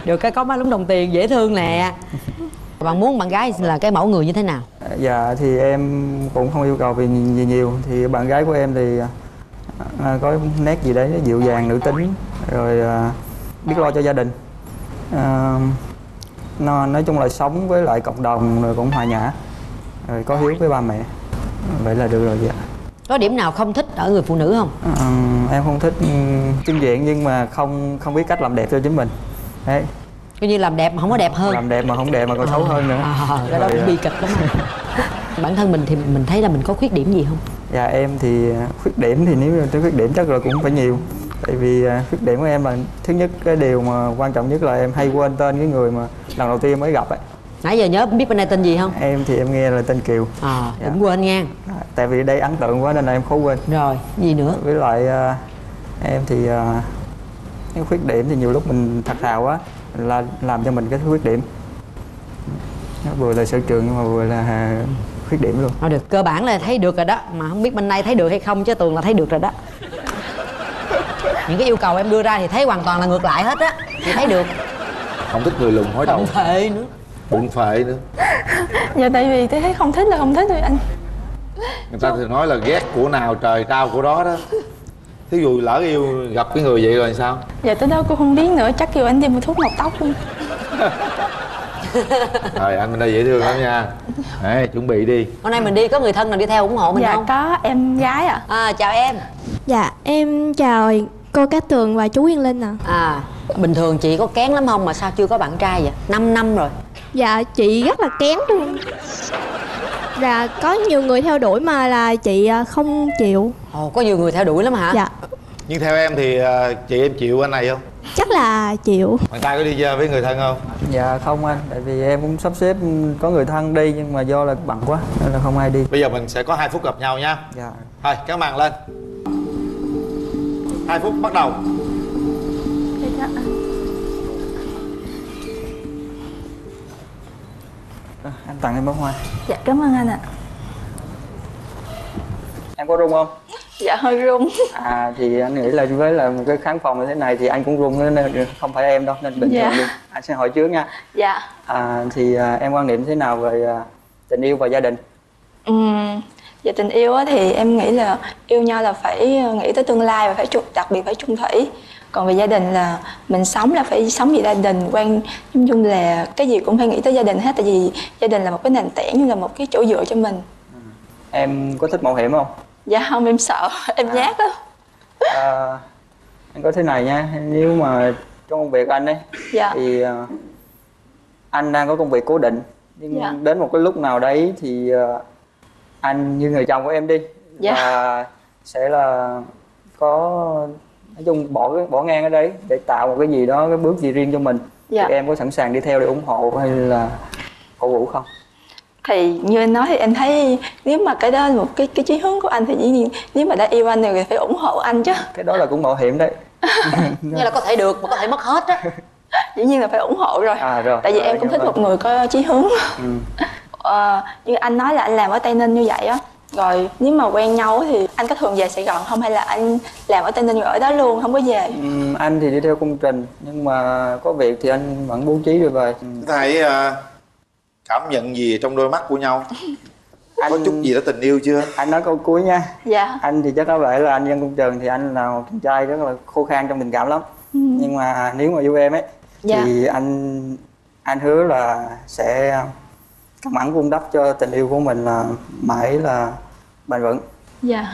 Được cái có má lúng đồng tiền dễ thương nè. Bạn muốn bạn gái là cái mẫu người như thế nào? Dạ thì em cũng không yêu cầu vì nhiều. Thì bạn gái của em thì có nét gì đấy dịu dàng, nữ tính, rồi biết lo cho gia đình, nói chung là sống với lại cộng đồng rồi cũng hòa nhã, rồi có hiếu với ba mẹ, vậy là được rồi chị ạ. Có điểm nào không thích ở người phụ nữ không? Em không thích kinh diện nhưng mà không biết cách làm đẹp cho chính mình. Đấy. Coi như làm đẹp mà không có đẹp hơn. Làm đẹp mà không đẹp mà còn xấu hơn nữa. Cái đó cũng bi kịch lắm. Bản thân mình thì mình thấy là mình có khuyết điểm gì không? Dạ em thì khuyết điểm thì nếu tới khuyết điểm chắc là cũng phải nhiều. Tại vì khuyết điểm của em là thứ nhất, cái điều mà quan trọng nhất là em hay quên tên cái người mà lần đầu tiên mới gặp ấy. Nãy giờ nhớ biết bên đây tên gì không? Em thì em nghe là tên Kiều. Đừng quên nha. Tại vì đây ấn tượng quá nên là em khó quên. Rồi, gì nữa? Với lại em thì cái khuyết điểm thì nhiều lúc mình thật thà quá là làm cho mình cái khuyết điểm. Nó vừa là sở trường nhưng mà vừa là khuyết điểm luôn. Thôi được, cơ bản là thấy được rồi đó. Mà không biết bên đây thấy được hay không chứ Tường là thấy được rồi đó. Những cái yêu cầu em đưa ra thì thấy hoàn toàn là ngược lại hết á. Thì thấy được. Không thích người lùn hói đầu. Bụng phệ nữa. Bụng phệ nữa. Dạ tại vì tôi thấy không thích là không thích rồi anh. Người ta thường nói là ghét của nào trời trao của đó đó. Thí dụ lỡ yêu gặp cái người vậy rồi thì sao? Dạ tới đó cô không biết nữa, chắc kêu anh đi mua thuốc mọc tóc luôn. Rồi anh bên đây dễ thương lắm nha. Đấy, chuẩn bị đi. Hôm nay mình đi có người thân nào đi theo ủng hộ mình dạ, không? Dạ có em gái ạ. Chào em. Dạ em chào cô Cát Tường và chú Uyên Linh ạ. Bình thường chị có kén lắm không mà sao chưa có bạn trai vậy? 5 năm rồi. Dạ chị rất là kén luôn. Dạ có nhiều người theo đuổi mà là chị không chịu. Có nhiều người theo đuổi lắm hả? Dạ. Nhưng theo em thì chị em chịu anh này không? Chắc là chịu. Bạn trai có đi chơi với người thân không? Dạ không anh, tại vì em cũng sắp xếp có người thân đi nhưng mà do là bận quá nên là không ai đi. Bây giờ mình sẽ có 2 phút gặp nhau nha. Dạ. Thôi kéo màn lên. 2 phút bắt đầu. Anh tặng em bó hoa. Dạ cảm ơn anh ạ. Em có run không? Dạ hơi run. Thì anh nghĩ là với là một cái khán phòng như thế này thì anh cũng run nên không phải em đâu nên bình thường đi. Anh sẽ hỏi trước nha. Dạ. Thì em quan niệm thế nào về tình yêu và gia đình? Về tình yêu thì em nghĩ là yêu nhau là phải nghĩ tới tương lai và phải đặc biệt phải chung thủy. Còn về gia đình là mình sống là phải sống vì gia đình, nói chung là cái gì cũng phải nghĩ tới gia đình hết, tại vì gia đình là một cái nền tảng, như là một cái chỗ dựa cho mình. Em có thích mạo hiểm không? Dạ không, em sợ, em nhát á. Anh có thế này nha, nếu mà trong công việc anh ấy thì anh đang có công việc cố định, nhưng đến một cái lúc nào đấy thì anh như người chồng của em đi và sẽ là có nói chung bỏ ngang ở đấy để tạo một cái gì đó, cái bước gì riêng cho mình. Thì em có sẵn sàng đi theo để ủng hộ hay là cổ vũ không? Thì như anh nói thì em thấy nếu mà cái đó là một cái chí hướng của anh thì dĩ nhiên nếu mà đã yêu anh thì phải ủng hộ anh chứ. Cái đó là cũng mạo hiểm đấy. Như là có thể được mà có thể mất hết á. Dĩ nhiên là phải ủng hộ rồi. Rồi. Tại vì em cũng thích một người có chí hướng. Như anh nói là anh làm ở Tây Ninh như vậy á. Rồi nếu mà quen nhau thì anh có thường về Sài Gòn không hay là anh làm ở Tây Ninh rồi ở đó luôn không có về? Anh thì đi theo công trình nhưng mà có việc thì anh vẫn bố trí rồi về. Thấy cảm nhận gì trong đôi mắt của nhau? Có chút gì đó tình yêu chưa? Anh nói câu cuối nha. Dạ. Anh thì chắc có vẻ là anh dân công trường thì anh là một chàng trai rất là khô khan trong tình cảm lắm. Nhưng mà nếu mà yêu em ấy thì anh hứa là sẽ căng mẫn vun đắp cho tình yêu của mình là mãi là bền vững. Dạ.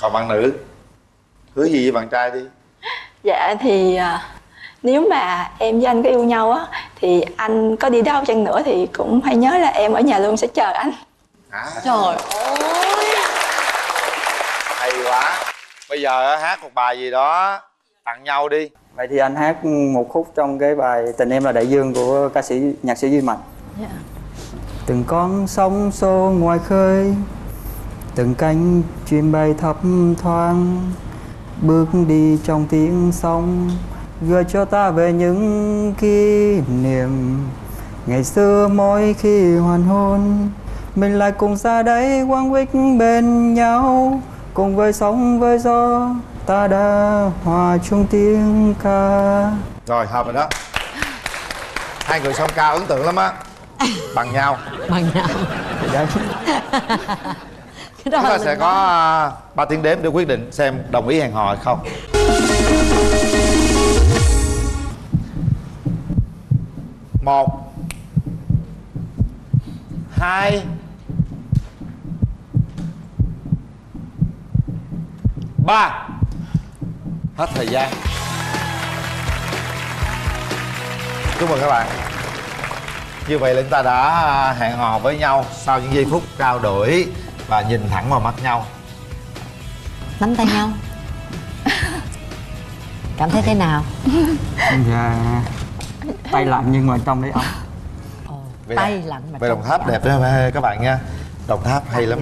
Còn bạn nữ hứa gì với bạn trai đi? Dạ thì nếu mà em với anh có yêu nhau á thì anh có đi đâu chăng nữa thì cũng hãy nhớ là em ở nhà luôn sẽ chờ anh. Trời ơi, hay quá. Bây giờ hát một bài gì đó tặng nhau đi. Vậy thì anh hát một khúc trong cái bài Tình Em Là Đại Dương của nhạc sĩ Duy Mạnh. Từng con sóng xô ngoài khơi, từng cánh chim bay thấp thoáng, bước đi trong tiếng sóng, gợi cho ta về những kỷ niệm ngày xưa. Mỗi khi hoàn hôn mình lại cùng ra đấy quang quýt bên nhau, cùng với sóng với gió ta đã hòa chung tiếng ca. Rồi hợp rồi đó. Hai người song ca ấn tượng lắm á. Bằng nhau. Bằng nhau. Chúng ta sẽ có 3 tiếng đếm để quyết định xem đồng ý hẹn hò hay không. 1 2 3. Hết thời gian. Chúc mừng các bạn. Như vậy là chúng ta đã hẹn hò với nhau sau những giây phút trao đổi và nhìn thẳng vào mắt nhau. Nắm tay nhau. Cảm thấy thế nào? Dạ tay lạnh nhưng mà trong đấy ấm. Tay lạnh mà về Đồng Tháp đẹp đó các bạn nha. Đồng Tháp hay lắm.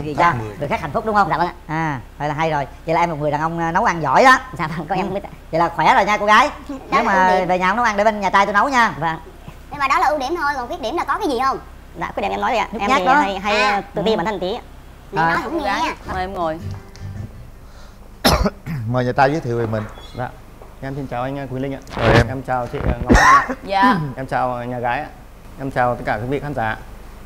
Người khác hạnh phúc đúng không? Dạ vâng ạ. Vậy là hay rồi. Vậy là em một người đàn ông nấu ăn giỏi đó. Dạ vâng, có em không biết. Vậy là khỏe rồi nha cô gái. Nếu mà về nhà không nấu ăn để bên nhà trai tôi nấu nha. Vâng. Nhưng mà đó là ưu điểm thôi, còn khuyết điểm là có cái gì không? Dạ khuyết điểm em nói đi ạ. Em thì đó. hay tự ti bản thân tí. Nói cũng nghe nha. Mời em ngồi. Mời nhà trai giới thiệu về mình. Dạ. Em xin chào anh Quý Linh ạ. Rồi em. Em chào chị Ngọc Anh ạ. Dạ. Em chào nhà gái ạ. Em chào tất cả quý vị khán giả.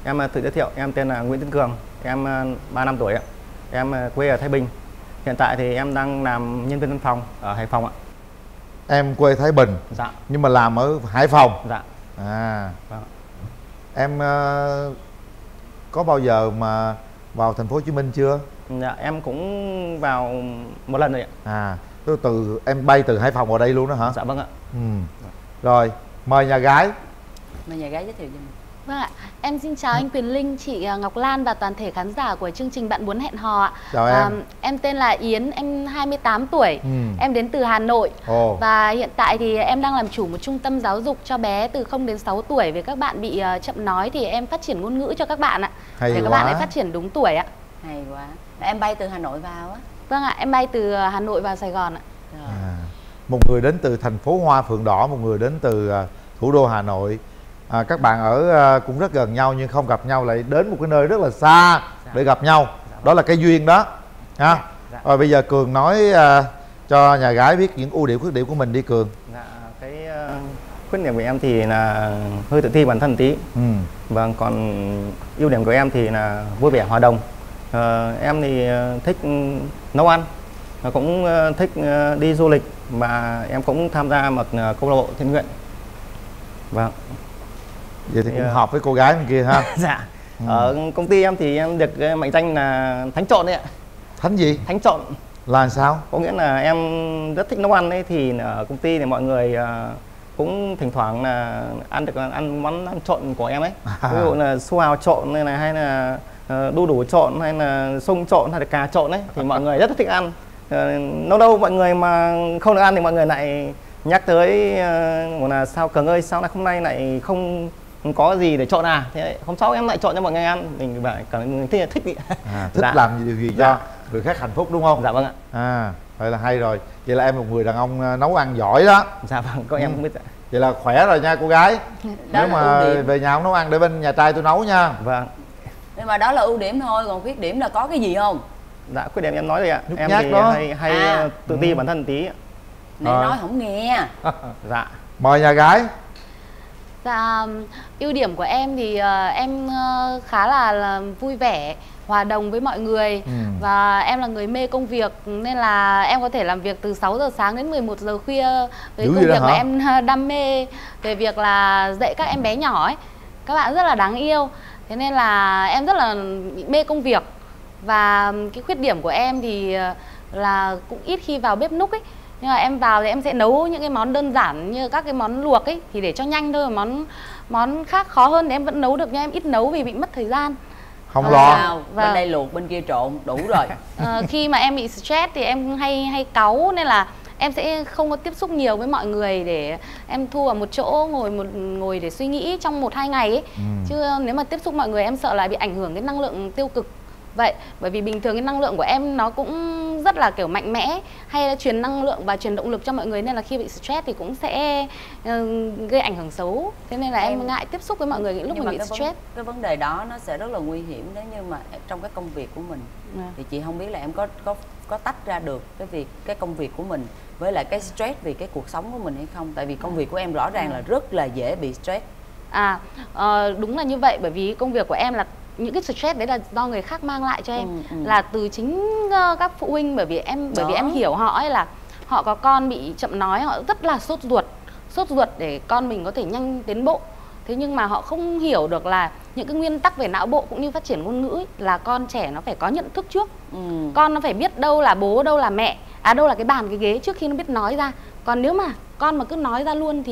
Em tự giới thiệu, em tên là Nguyễn Tấn Cường. Em 35 tuổi ạ. Em quê ở Thái Bình. Hiện tại thì em đang làm nhân viên văn phòng ở Hải Phòng ạ. Em quê Thái Bình. Dạ. Nhưng mà làm ở Hải Phòng. Dạ. À. Vâng. Em có bao giờ mà vào thành phố Hồ Chí Minh chưa? Dạ, em cũng vào một lần rồi ạ. À, từ em bay từ Hải Phòng vào đây luôn đó hả? Dạ vâng ạ. Rồi, mời nhà gái. Mời nhà gái giới thiệu cho mình. Vâng ạ, em xin chào anh Quyền Linh, chị Ngọc Lan và toàn thể khán giả của chương trình Bạn Muốn Hẹn Hò ạ. Chào em. Em tên là Yến, em 28 tuổi, em đến từ Hà Nội. Và hiện tại thì em đang làm chủ một trung tâm giáo dục cho bé từ 0 đến 6 tuổi. Về các bạn bị chậm nói thì em phát triển ngôn ngữ cho các bạn ạ. Hay để quá. Các bạn ấy phát triển đúng tuổi ạ. Hay quá. Em bay từ Hà Nội vào á? Vâng ạ, em bay từ Hà Nội vào Sài Gòn ạ. Một người đến từ thành phố Hoa Phượng Đỏ, một người đến từ thủ đô Hà Nội. Các bạn ở cũng rất gần nhau nhưng không gặp nhau, lại đến một cái nơi rất là xa để gặp nhau. Đó là cái duyên đó ha. Rồi bây giờ Cường nói cho nhà gái biết những ưu điểm khuyết điểm của mình đi Cường. Dạ, cái khuyết điểm của em thì là hơi tự ti bản thân tí. Vâng, còn ưu điểm của em thì là vui vẻ hòa đồng. Em thì thích nấu ăn, cũng thích đi du lịch và em cũng tham gia một câu lạc bộ thiện nguyện. Vâng. Vậy thì cũng hợp với cô gái bên kia ha. Dạ. Ở công ty em thì em được mệnh danh là thánh trộn đấy ạ. Thánh gì? Thánh trộn. Là sao? Có nghĩa là em rất thích nấu ăn ấy, thì ở công ty thì mọi người cũng thỉnh thoảng là ăn món ăn trộn của em ấy. Ví dụ là su hào trộn hay là đu đủ trộn hay là sung trộn hay là cà trộn ấy thì mọi người rất là thích ăn. Lâu lâu mọi người mà không được ăn thì mọi người lại nhắc tới là sao Cường ơi, sao hôm nay lại không có gì để trộn à? Thế hôm sau em lại trộn cho mọi người ăn. Mình phải cảm thấy thích đi. Thích làm điều gì cho người khác hạnh phúc đúng không? Dạ vâng ạ. Vậy là hay rồi. Vậy là em một người đàn ông nấu ăn giỏi đó. Dạ vâng, có em cũng biết. Vậy là khỏe rồi nha cô gái. Nếu mà về nhà không nấu ăn để bên nhà trai tôi nấu nha. Vâng. Nhưng mà đó là ưu điểm thôi, còn khuyết điểm là có cái gì không? Dạ, khuyết điểm em nói rồi ạ. Nhút Em nhát thì đó. hay tự ti bản thân tí. Nãy nói không nghe. Dạ. Mời nhà gái. Dạ, ưu điểm của em thì em khá là vui vẻ, hòa đồng với mọi người. Và em là người mê công việc nên là em có thể làm việc từ 6 giờ sáng đến 11 giờ khuya với công việc mà em đam mê, về việc là dạy các em bé nhỏ ấy. Các bạn rất là đáng yêu. Thế nên là em rất là mê công việc. Và cái khuyết điểm của em thì là cũng ít khi vào bếp núc ấy. Nhưng mà em vào thì em sẽ nấu những cái món đơn giản như các cái món luộc ấy thì để cho nhanh thôi. Món khác khó hơn thì em vẫn nấu được nhưng em ít nấu vì bị mất thời gian. Không lo. Bên đây luộc bên kia trộn đủ rồi. Khi mà em bị stress thì em hay cáu nên là em sẽ không có tiếp xúc nhiều với mọi người, để em thu vào một chỗ ngồi để suy nghĩ trong 1-2 ngày ấy. Chứ nếu mà tiếp xúc mọi người em sợ là bị ảnh hưởng cái năng lượng tiêu cực. Vậy bởi vì bình thường cái năng lượng của em nó cũng rất là kiểu mạnh mẽ, hay là truyền năng lượng và truyền động lực cho mọi người, nên là khi bị stress thì cũng sẽ gây ảnh hưởng xấu. Thế nên là em ngại tiếp xúc với mọi người những lúc mình bị stress. Cái vấn đề đó nó sẽ rất là nguy hiểm nếu như mà trong cái công việc của mình. Thì chị không biết là em có tách ra được cái công việc của mình với lại cái stress vì cái cuộc sống của mình hay không? Tại vì công việc của em rõ ràng là rất là dễ bị stress. Đúng là như vậy, bởi vì công việc của em là những cái stress đấy là do người khác mang lại cho em, là từ chính các phụ huynh. Bởi vì em hiểu họ ấy, là họ có con bị chậm nói, họ rất là sốt ruột để con mình có thể nhanh tiến bộ. Thế nhưng mà họ không hiểu được là những cái nguyên tắc về não bộ cũng như phát triển ngôn ngữ ấy, là con trẻ nó phải có nhận thức trước. Con nó phải biết đâu là bố, đâu là mẹ, đâu là cái bàn cái ghế trước khi nó biết nói ra. Còn nếu mà con mà cứ nói ra luôn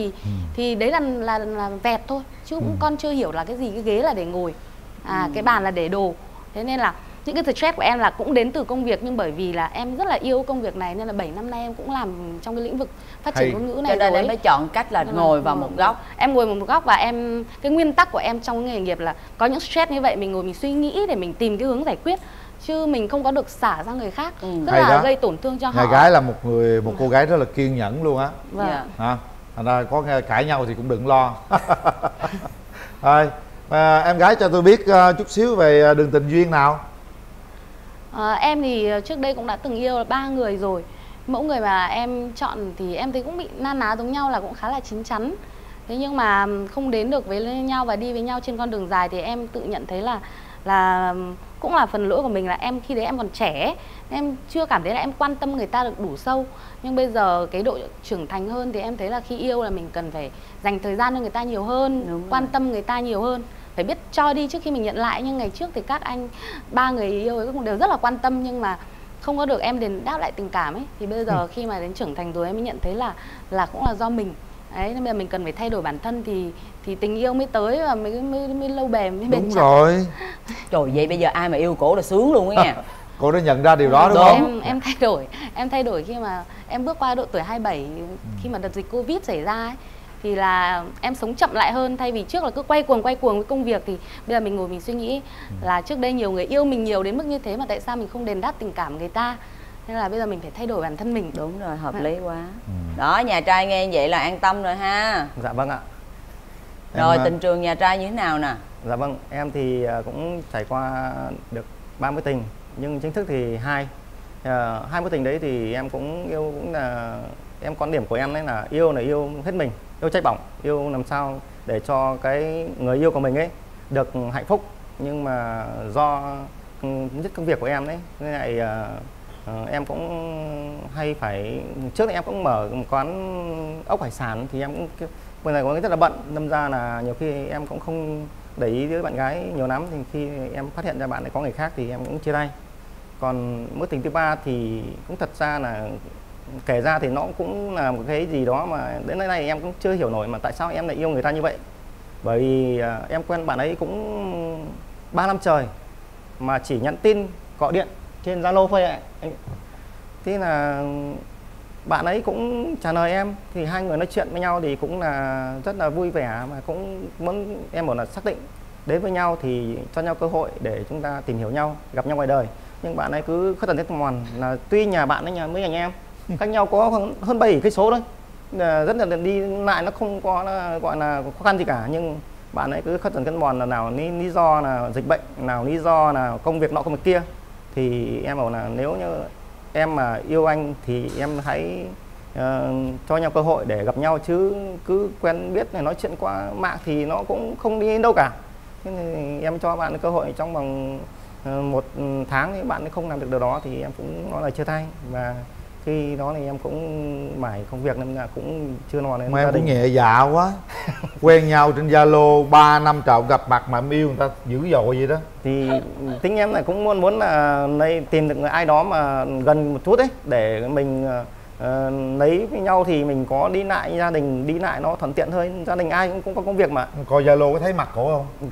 thì đấy là vẹt thôi, chứ cũng con chưa hiểu là cái gì cái ghế là để ngồi, cái bàn là để đồ. Thế nên là những cái stress của em là cũng đến từ công việc, nhưng bởi vì là em rất là yêu công việc này nên là 7 năm nay em cũng làm trong cái lĩnh vực phát triển ngôn ngữ này. Cho nên em mới chọn cách là ngồi vào một góc. Em ngồi một góc, và cái nguyên tắc của em trong nghề nghiệp là có những stress như vậy mình ngồi mình suy nghĩ để mình tìm cái hướng giải quyết, chứ mình không có được xả ra người khác, rất là gây tổn thương cho họ. Nhà gái là một cô gái rất là kiên nhẫn luôn á. Thành ra có cãi nhau thì cũng đừng lo. Thôi, em gái cho tôi biết chút xíu về đường tình duyên nào. Em thì trước đây cũng đã từng yêu là 3 người rồi. Mẫu người mà em chọn thì em thấy cũng bị na ná giống nhau, là cũng khá là chín chắn. Thế nhưng mà không đến được với nhau và đi với nhau trên con đường dài thì em tự nhận thấy là cũng là phần lỗi của mình là em khi đấy em còn trẻ, em chưa cảm thấy là em quan tâm người ta được đủ sâu. Nhưng bây giờ cái độ trưởng thành hơn thì em thấy là khi yêu là mình cần phải dành thời gian cho người ta nhiều hơn, quan tâm người ta nhiều hơn, phải biết cho đi trước khi mình nhận lại. Nhưng ngày trước thì các anh 3 người yêu ấy cũng đều rất là quan tâm nhưng mà không có được em đền đáp lại tình cảm ấy. Thì bây giờ khi mà đến trưởng thành rồi em mới nhận thấy là cũng là do mình. Đấy, nên bây giờ mình cần phải thay đổi bản thân thì tình yêu mới tới và mới lâu bền, mới bền chặt. Đúng rồi. Trời, vậy bây giờ ai mà yêu cổ là sướng luôn ấy nha. Cô đã nhận ra điều đó đúng không? Em thay đổi khi mà em bước qua độ tuổi 27, khi mà đợt dịch Covid xảy ra ấy, thì là em sống chậm lại hơn. Thay vì trước là cứ quay cuồng với công việc thì bây giờ mình ngồi mình suy nghĩ là trước đây nhiều người yêu mình nhiều đến mức như thế mà tại sao mình không đền đáp tình cảm người ta. Nên là bây giờ mình phải thay đổi bản thân mình. Đúng rồi, hợp lý quá. Đó, nhà trai nghe vậy là an tâm rồi ha. Dạ vâng ạ. Rồi tình trường nhà trai như thế nào nè? Dạ vâng, em thì cũng trải qua được 3 mối tình, nhưng chính thức thì 2 mối tình đấy thì em cũng yêu, cũng là em quan điểm của em đấy là yêu hết mình, yêu cháy bỏng, yêu làm sao để cho cái người yêu của mình ấy được hạnh phúc. Nhưng mà do nhất công việc của em đấy, nên lại em cũng hay phải, trước thì em cũng mở một quán ốc hải sản thì em cũng bây giờ có rất là bận, đâm ra là nhiều khi em cũng không để ý với bạn gái nhiều lắm. Thì khi em phát hiện ra bạn ấy có người khác thì em cũng chia tay. Còn mối tình thứ 3 thì cũng thật ra là kể ra thì nó cũng là một cái gì đó mà đến nay em cũng chưa hiểu nổi mà tại sao em lại yêu người ta như vậy. Bởi vì em quen bạn ấy cũng 3 năm trời mà chỉ nhắn tin gọi điện trên Zalo thôi ạ. Thế là bạn ấy cũng trả lời em, thì hai người nói chuyện với nhau thì cũng là rất là vui vẻ, mà cũng muốn em bảo là xác định đến với nhau thì cho nhau cơ hội để chúng ta tìm hiểu nhau, gặp nhau ngoài đời. Nhưng bạn ấy cứ khất thần thiết mòn, là tuy nhà bạn ấy nhà mấy anh em cách nhau có hơn 7 cây số thôi, rất là đi lại nó không có gọi là khó khăn gì cả, nhưng bạn ấy cứ khất thần thiết mòn là nào lý do là dịch bệnh, nào lý do là công việc nọ công việc kia. Thì em bảo là nếu như em mà yêu anh thì em hãy cho nhau cơ hội để gặp nhau, chứ cứ quen biết này nói chuyện qua mạng thì nó cũng không đi đến đâu cả. Nên thì em cho bạn cơ hội trong vòng 1 tháng thì bạn ấy không làm được điều đó thì em cũng nói là chia tay. Và khi đó thì em cũng mải công việc nên là cũng chưa nói đến mà em gia đình. cũng nhẹ dạ quá. Quen nhau trên Zalo 3 năm trời gặp mặt mà em yêu người ta dữ dội vậy đó. Thì tính em là cũng muốn là tìm được người ai đó mà gần một chút đấy, để mình lấy với nhau thì mình có đi lại, gia đình đi lại nó thuận tiện hơn. Gia đình ai cũng có công việc mà. Coi Zalo có thấy mặt cổ không?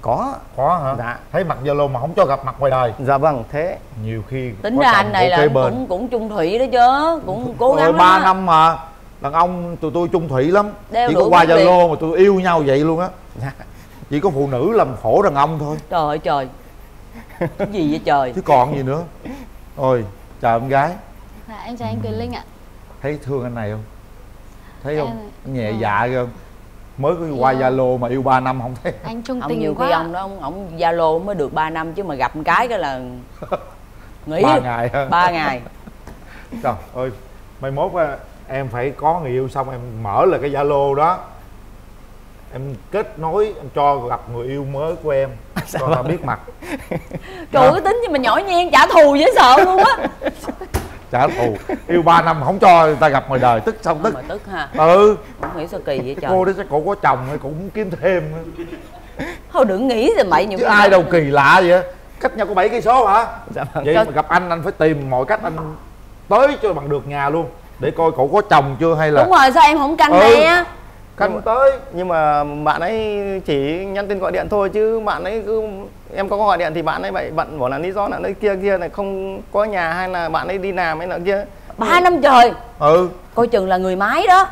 Có hả? Dạ. Thấy mặt Zalo mà không cho gặp mặt ngoài đời. Dạ vâng, thế nhiều khi tính ra anh này là cũng chung thủy đó chứ, cũng cố gắng 3 năm mà đàn ông tụi tôi chung thủy lắm. Đeo chỉ có qua Zalo mà tụi yêu nhau vậy luôn á. Chỉ có phụ nữ làm khổ đàn ông thôi. Trời ơi trời, cái gì vậy trời. Chứ còn gì nữa. Ôi chào em gái. Em chào anh Quyền Linh ạ. Thấy thương anh này không? Thấy không? Nhẹ dạ ghê không? Mới qua Zalo mà yêu 3 năm không thấy. Anh trung ông tình nhiều quá. khi ông đó ông Zalo mới được 3 năm chứ mà gặp một cái là nghỉ 3 ngày. 3 ngày. Trời ơi, mai mốt em phải có người yêu xong em mở lại cái Zalo đó, em kết nối, em cho gặp người yêu mới của em cho ta biết mặt. Trời ơi, tính như mình nhỏ nhen trả thù dễ sợ luôn á. Trả thù, yêu 3 năm không cho người ta gặp ngoài đời, tức xong tức. Mà tức ha. Ừ. Không nghĩ sao kỳ vậy trời. Cô đó chắc cổ có chồng hay cũng muốn kiếm thêm. Thôi đừng nghĩ rồi mày nhiều. Chứ ai đâu kỳ lạ vậy. Cách nhau có 7 cây số hả? Dạ vâng. Vậy mà gặp anh phải tìm mọi cách anh tới cho bằng được nhà luôn, để coi cậu có chồng chưa hay là. Đúng rồi, sao em không canh nè. Canh tới. Nhưng mà bạn ấy chỉ nhắn tin gọi điện thôi, chứ bạn ấy cứ em có gọi điện thì bạn ấy bận bảo là lý do là nơi kia này không có nhà, hay là bạn ấy đi làm hay là kia. 3 năm trời. Ừ. Coi chừng là người máy đó.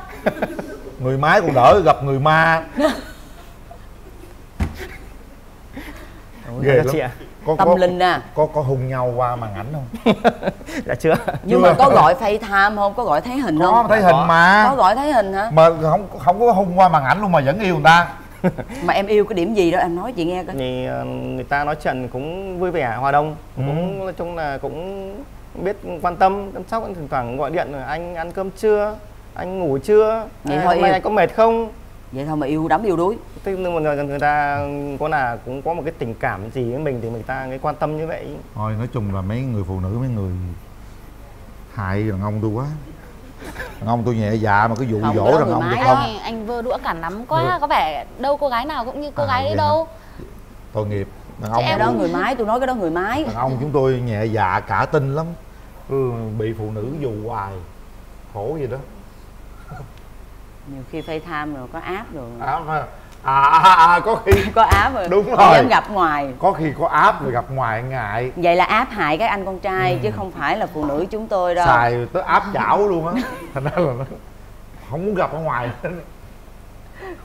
Người máy còn đỡ, gặp người ma. Ghê lắm. Chị ạ. Tâm linh à. Có hung nhau qua màn ảnh không? Dạ chưa. Nhưng mà có gọi FaceTime không? Có gọi thấy hình không? Có thấy hình mà. Có gọi thấy hình hả? Mà không có hung qua màn ảnh luôn mà vẫn yêu người ta. Mà em yêu cái điểm gì đó em nói chị nghe coi. Thì người ta nói chuyện cũng vui vẻ, hòa đồng, cũng nói chung là cũng biết quan tâm, chăm sóc. Thỉnh thoảng gọi điện là anh ăn cơm chưa, anh ngủ chưa, vậy thôi hôm nay anh có mệt không. Vậy thôi mà yêu đắm yêu đuối. Tức là người ta cũng có một cái tình cảm gì với mình thì người ta mới quan tâm như vậy. Thôi nói chung là mấy người phụ nữ, mấy người hại đàn ông tôi quá. Đàn ông tôi nhẹ dạ mà cái vụ dỗ đàn ông tôi không. Anh vơ đũa cả nắm quá, có vẻ đâu cô gái nào cũng như cô gái đấy đâu. Tội nghiệp. Đàn ông cái đó người mái, tôi nói cái đó người mái. Đàn ông chúng tôi nhẹ dạ cả tin lắm. Bị phụ nữ dù hoài. Khổ gì đó. Nhiều khi FaceTime rồi có app rồi. Có khi có app rồi. Đúng rồi. Dám gặp ngoài. Có khi có app rồi gặp ngoài ngại. Vậy là app hại các anh con trai chứ không phải là phụ nữ chúng tôi đâu. Xài tới app chảo luôn á. Thành ra là nó không muốn gặp ở ngoài.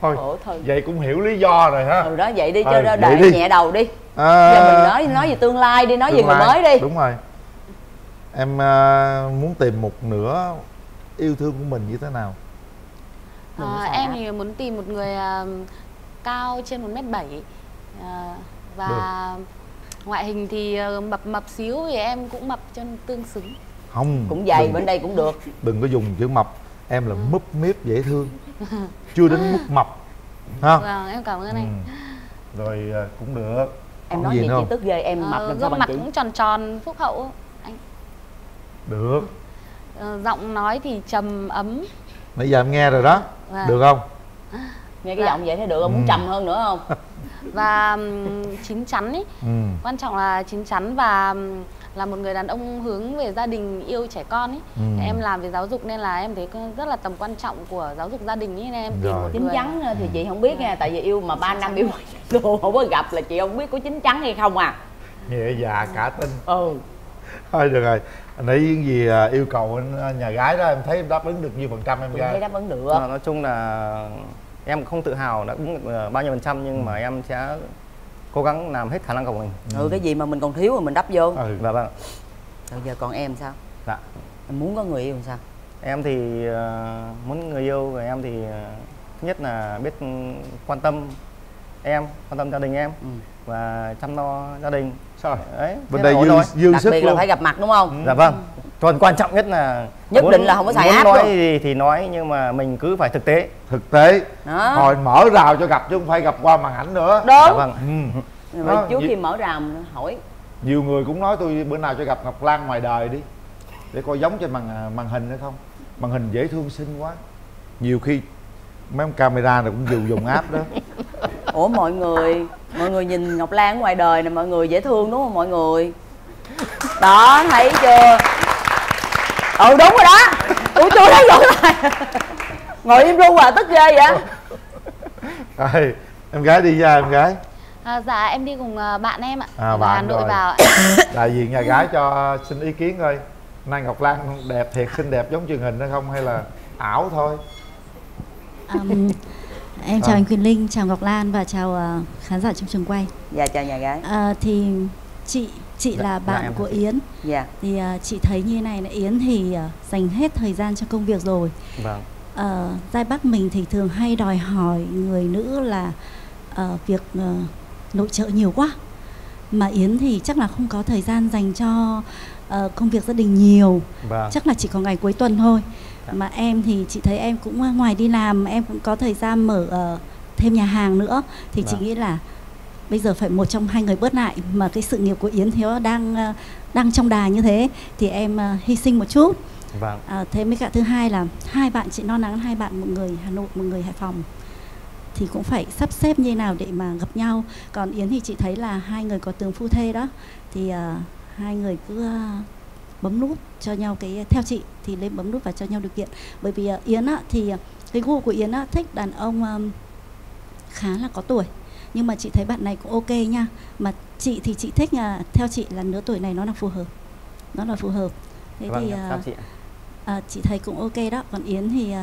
Thôi vậy cũng hiểu lý do rồi ha. Đó vậy đi cho nó đẩy nhẹ đầu đi. Giờ mình nói về tương lai đi, nói về người mới đi. Đúng rồi. Em muốn tìm một nửa yêu thương của mình như thế nào? Em thì muốn tìm một người cao trên 1m7 và ngoại hình thì mập xíu thì em cũng mập cho tương xứng. Không, cũng dày, bên đây cũng được. Đừng có dùng chữ mập, em là múp míp dễ thương. Chưa đến mức mập ha. Vâng, em cảm ơn anh. Rồi cũng được. Em nói gì chị tức ghê, em mập làm sao bằng mặt chị? cũng tròn tròn phúc hậu anh. Được. Giọng nói thì trầm ấm. Nãy giờ em nghe rồi đó. Được không? Nghe cái giọng vậy thấy được không? Muốn trầm hơn nữa không? Và chín chắn ấy. Quan trọng là chín chắn và là một người đàn ông hướng về gia đình, yêu trẻ con ấy. Em làm về giáo dục nên là em thấy rất là tầm quan trọng của giáo dục gia đình ấy, nên em tìm một chín người chắn thì chị không biết nha, tại vì yêu mà 3 năm yêu luôn không có gặp là chị không biết có chín chắn hay không à. Nhẹ dạ cả tin. Thôi được rồi. Nãy gì yêu cầu nhà gái đó em thấy đáp ứng được nhiêu % em gái? Thấy đáp ứng được. Nói chung là em không tự hào đáp ứng được bao nhiêu %, nhưng mà em sẽ cố gắng làm hết khả năng của mình. Cái gì mà mình còn thiếu mà mình đắp vô. Dạ vâng. Bây giờ còn em sao? Dạ. Em muốn có người yêu làm sao? Em thì muốn người yêu của em thì thứ nhất là biết quan tâm em, quan tâm gia đình em và chăm lo gia đình. Sao? Đấy. Bên đây dư đặc sức biệt luôn. là phải gặp mặt đúng không? Dạ vâng. Còn quan trọng nhất là nhất định là không có xài app nói luôn. gì thì nói, nhưng mà mình cứ phải thực tế. Thực tế. Hồi mở rào cho gặp chứ không phải gặp qua màn ảnh nữa. Đúng. Dạ vâng. Mà trước khi mở rào mình hỏi. Nhiều người cũng nói tôi bữa nào cho gặp Ngọc Lan ngoài đời đi, để coi giống trên màn hình hay không. Màn hình dễ thương xinh quá. Nhiều khi mấy ông camera này cũng dùng app đó. Ủa mọi người nhìn Ngọc Lan ở ngoài đời này mọi người dễ thương đúng không mọi người? Đó thấy chưa? Đúng rồi đó. Ủa chưa thấy rồi lại. Ngồi im ru à, tức ghê vậy. Rồi em gái đi ra em gái. Dạ em đi cùng bạn em ạ. Bạn Hà Nội rồi. vào ạ. Đại diện nhà gái cho xin ý kiến coi. Nay Ngọc Lan đẹp thiệt, xinh đẹp giống truyền hình hay không, hay là ảo thôi? Em chào anh Quyền Linh, chào Ngọc Lan và chào khán giả trong trường quay. Dạ chào nhà gái. Thì chị là bạn của Yến. Dạ. Thì chị thấy như này là Yến thì dành hết thời gian cho công việc rồi. Vâng. Giai Bắc mình thì thường hay đòi hỏi người nữ là việc nội trợ nhiều quá. Mà Yến thì chắc là không có thời gian dành cho công việc gia đình nhiều. Vâng. Chắc là chỉ có ngày cuối tuần thôi. Mà em thì chị thấy em cũng ngoài đi làm em cũng có thời gian mở thêm nhà hàng nữa. Thì chị nghĩ là bây giờ phải một trong hai người bớt lại. Mà cái sự nghiệp của Yến thì nó đang trong đà như thế thì em hy sinh một chút. Vâng. Thế mới cả thứ hai là hai bạn chị non nắng, hai bạn, một người Hà Nội, một người Hải Phòng, thì cũng phải sắp xếp như nào để mà gặp nhau. Còn Yến thì chị thấy là hai người có tướng phu thê đó, thì hai người cứ bấm nút cho nhau theo chị thì lên bấm nút và cho nhau điều kiện. Bởi vì Yến á, thì cái gu của Yến á, thích đàn ông khá là có tuổi, nhưng mà chị thấy bạn này cũng ok nha. Mà chị thì chị thích theo chị là lứa tuổi này nó là phù hợp, Thế vâng, thì chị thấy cũng ok đó. Còn Yến thì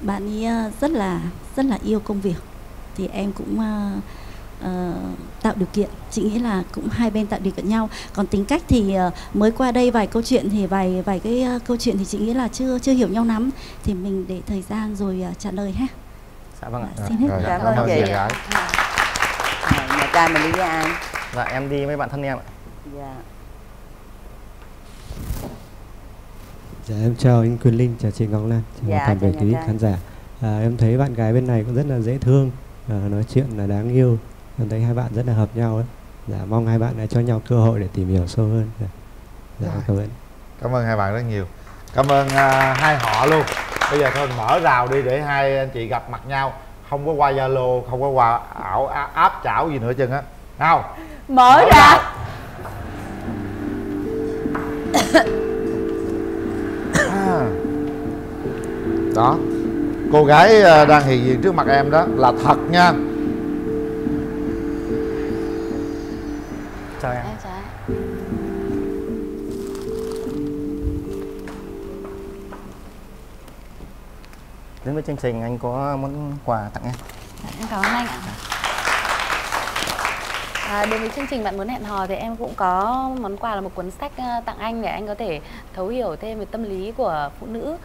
bạn ấy rất là yêu công việc, thì em cũng tạo điều kiện. Chị nghĩ là cũng hai bên tạo điều kiện nhau. Còn tính cách thì mới qua đây vài câu chuyện thì vài cái câu chuyện thì chị nghĩ là chưa hiểu nhau lắm, thì mình để thời gian rồi trả lời ha. Dạ vâng ạ. Xin hết. Cảm ơn chị. Nhà trai mình đi với ai? Dạ em đi với bạn thân em ạ. Dạ. Dạ em chào anh Quyền Linh, chào chị Ngọc Lan, chào toàn thể quý khán giả. Em thấy bạn gái bên này cũng rất là dễ thương, nói chuyện là đáng yêu. Em thấy hai bạn rất là hợp nhau ấy. Dạ, mong hai bạn cho nhau cơ hội để tìm hiểu sâu hơn. Dạ, cảm ơn. Cảm ơn hai bạn rất nhiều. Cảm ơn hai họ luôn. Bây giờ thôi mở rào đi để hai anh chị gặp mặt nhau. Không có qua Zalo, không có qua áp chảo gì nữa chân á. Nào, mở ra. Đó, cô gái đang hiện diện trước mặt em đó là thật nha. Chào em. Đến với chương trình anh có món quà tặng em. Em cảm ơn anh ạ. Đối với chương trình Bạn Muốn Hẹn Hò thì em cũng có món quà là một cuốn sách tặng anh để anh có thể thấu hiểu thêm về tâm lý của phụ nữ,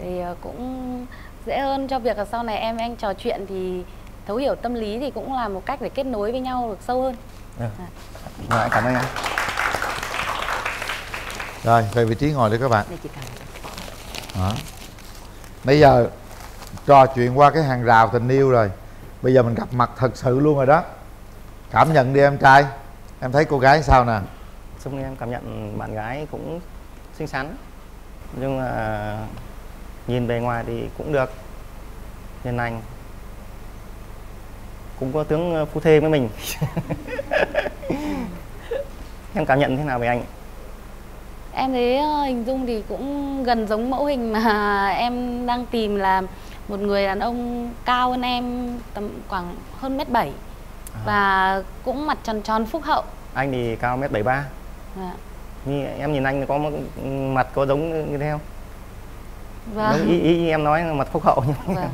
thì cũng dễ hơn cho việc là sau này anh trò chuyện thì thấu hiểu tâm lý thì cũng là một cách để kết nối với nhau được sâu hơn. Rồi, anh cảm ơn em. Rồi, về vị trí ngồi đi các bạn. Đó. Bây giờ trò chuyện qua cái hàng rào tình yêu rồi, bây giờ mình gặp mặt thật sự luôn rồi đó. Cảm nhận đi em trai. Em thấy cô gái sao nè? Xung em cảm nhận bạn gái cũng xinh xắn, nhưng mà nhìn bề ngoài thì cũng được, hiền lành, cũng có tướng phu thê với mình. Em cảm nhận thế nào về anh? Em thấy hình dung thì cũng gần giống mẫu hình mà em đang tìm, là một người đàn ông cao hơn em tầm khoảng hơn 1m7 và cũng mặt tròn tròn phúc hậu. Anh thì cao 1m73. Như em nhìn anh có mặt có giống như thế không? Vâng. Ý em nói là mặt phúc hậu. Vâng.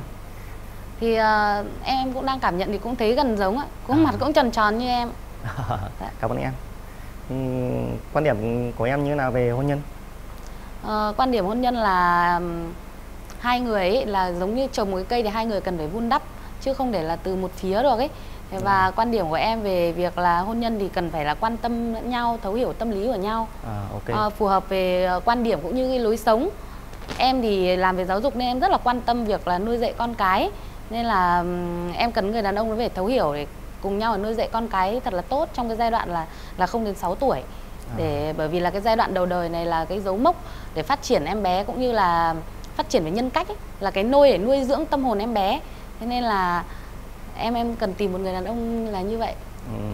Thì em cũng đang cảm nhận thì cũng thấy gần giống ạ, cũng mặt cũng tròn tròn như em. Cảm ơn em. Quan điểm của em như thế nào về hôn nhân? Quan điểm hôn nhân là hai người ấy, là giống như trồng một cái cây thì hai người cần phải vun đắp chứ không để là từ một phía được ấy. Và quan điểm của em về việc là hôn nhân thì cần phải là quan tâm lẫn nhau, thấu hiểu tâm lý của nhau, phù hợp về quan điểm cũng như cái lối sống. Em thì làm về giáo dục nên em rất là quan tâm việc là nuôi dạy con cái, nên là em cần người đàn ông nó phải thấu hiểu để cùng nhau nuôi dạy con cái thật là tốt trong cái giai đoạn là 0 đến 6 tuổi. Bởi vì là cái giai đoạn đầu đời này là cái dấu mốc để phát triển em bé cũng như là phát triển về nhân cách ấy, là cái nôi để nuôi dưỡng tâm hồn em bé. Thế nên là em cần tìm một người đàn ông là như vậy,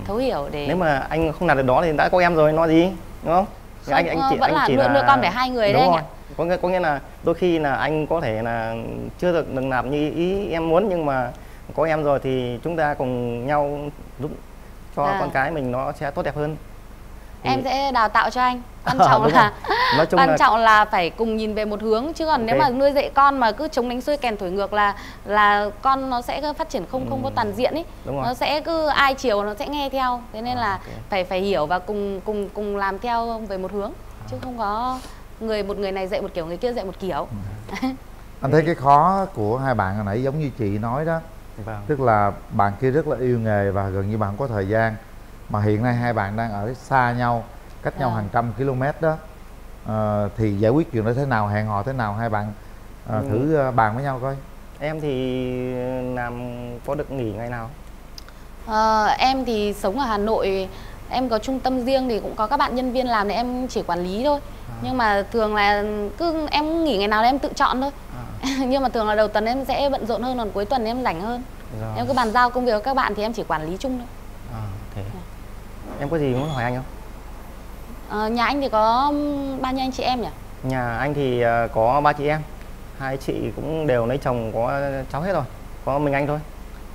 thấu hiểu để... Nếu mà anh không làm được đó thì đã có em rồi, nói gì, đúng không? Không, vẫn là nuôi con để hai người đấy anh ạ. Có nghĩa là đôi khi là anh có thể là chưa được nạp như ý em muốn, nhưng mà có em rồi thì chúng ta cùng nhau giúp cho con cái mình nó sẽ tốt đẹp hơn. Em sẽ đào tạo cho anh. Quan trọng trọng là phải cùng nhìn về một hướng, chứ còn nếu mà nuôi dạy con mà cứ chống đánh xuôi kèn thổi ngược là con nó sẽ phát triển không có toàn diện ấy. Nó sẽ cứ ai chiều nó sẽ nghe theo. Thế nên là phải hiểu và cùng làm theo về một hướng, chứ không có một người này dạy một kiểu, người kia dạy một kiểu. Anh thấy cái khó của hai bạn hồi nãy giống như chị nói đó. Tức là bạn kia rất là yêu nghề và gần như bạn không có thời gian, mà hiện nay hai bạn đang ở xa nhau, cách nhau hàng trăm km đó, thì giải quyết chuyện đó thế nào, hẹn hò thế nào, hai bạn thử bàn với nhau coi. Em thì làm có được nghỉ ngày nào? Em thì sống ở Hà Nội, em có trung tâm riêng thì cũng có các bạn nhân viên làm thì em chỉ quản lý thôi. Nhưng mà thường là cứ em nghỉ ngày nào em tự chọn thôi. Nhưng mà thường là đầu tuần em sẽ bận rộn hơn, còn cuối tuần em rảnh hơn. Em cứ bàn giao công việc với các bạn thì em chỉ quản lý chung thôi. Em có gì muốn hỏi anh không? Nhà anh thì có bao nhiêu anh chị em nhỉ? Nhà anh thì có 3 chị em, 2 chị cũng đều lấy chồng có cháu hết rồi, có mình anh thôi.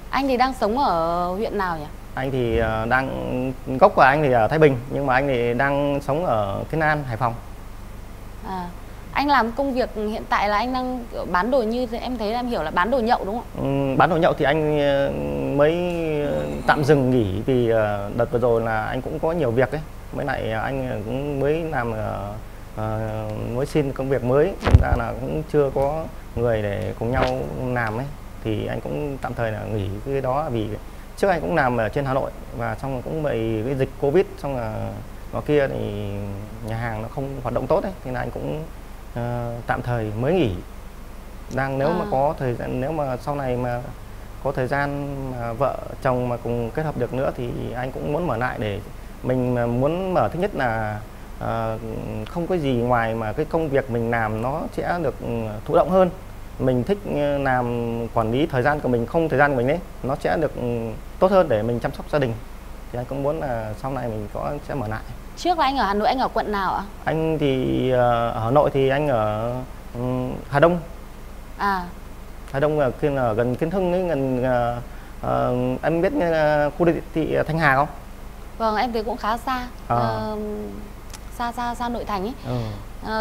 Anh thì đang sống ở huyện nào nhỉ? Anh thì gốc của anh thì ở Thái Bình, nhưng mà anh thì đang sống ở Kiến An, Hải Phòng. Anh làm công việc hiện tại là anh đang bán đồ, như em thấy em hiểu là bán đồ nhậu đúng không? Bán đồ nhậu thì anh mới tạm dừng nghỉ vì đợt vừa rồi là anh cũng có nhiều việc ấy. Mới lại anh cũng mới làm mới xin công việc mới, ra là cũng chưa có người để cùng nhau làm ấy, thì anh cũng tạm thời là nghỉ cái đó. Vì trước anh cũng làm ở trên Hà Nội và xong rồi cũng bị cái dịch Covid, xong là nó kia thì nhà hàng nó không hoạt động tốt ấy, thì là anh cũng tạm thời mới nghỉ. Đang nếu mà có thời gian, nếu mà sau này mà có thời gian mà vợ chồng mà cùng kết hợp được nữa thì anh cũng muốn mở lại, để mình muốn mở. Thứ nhất là không có gì ngoài mà cái công việc mình làm nó sẽ được thụ động hơn. Mình thích làm quản lý thời gian của mình, không thời gian của mình ấy, nó sẽ được tốt hơn để mình chăm sóc gia đình. Thì anh cũng muốn là sau này mình sẽ mở lại. Trước là anh ở Hà Nội, anh ở quận nào ạ? Anh thì ở Hà Nội thì anh ở Hà Đông. Hà Đông là gần Kiến Hưng ấy, gần em biết khu đô thị Thanh Hà không? Vâng, em thấy cũng khá xa. Xa nội thành ấy.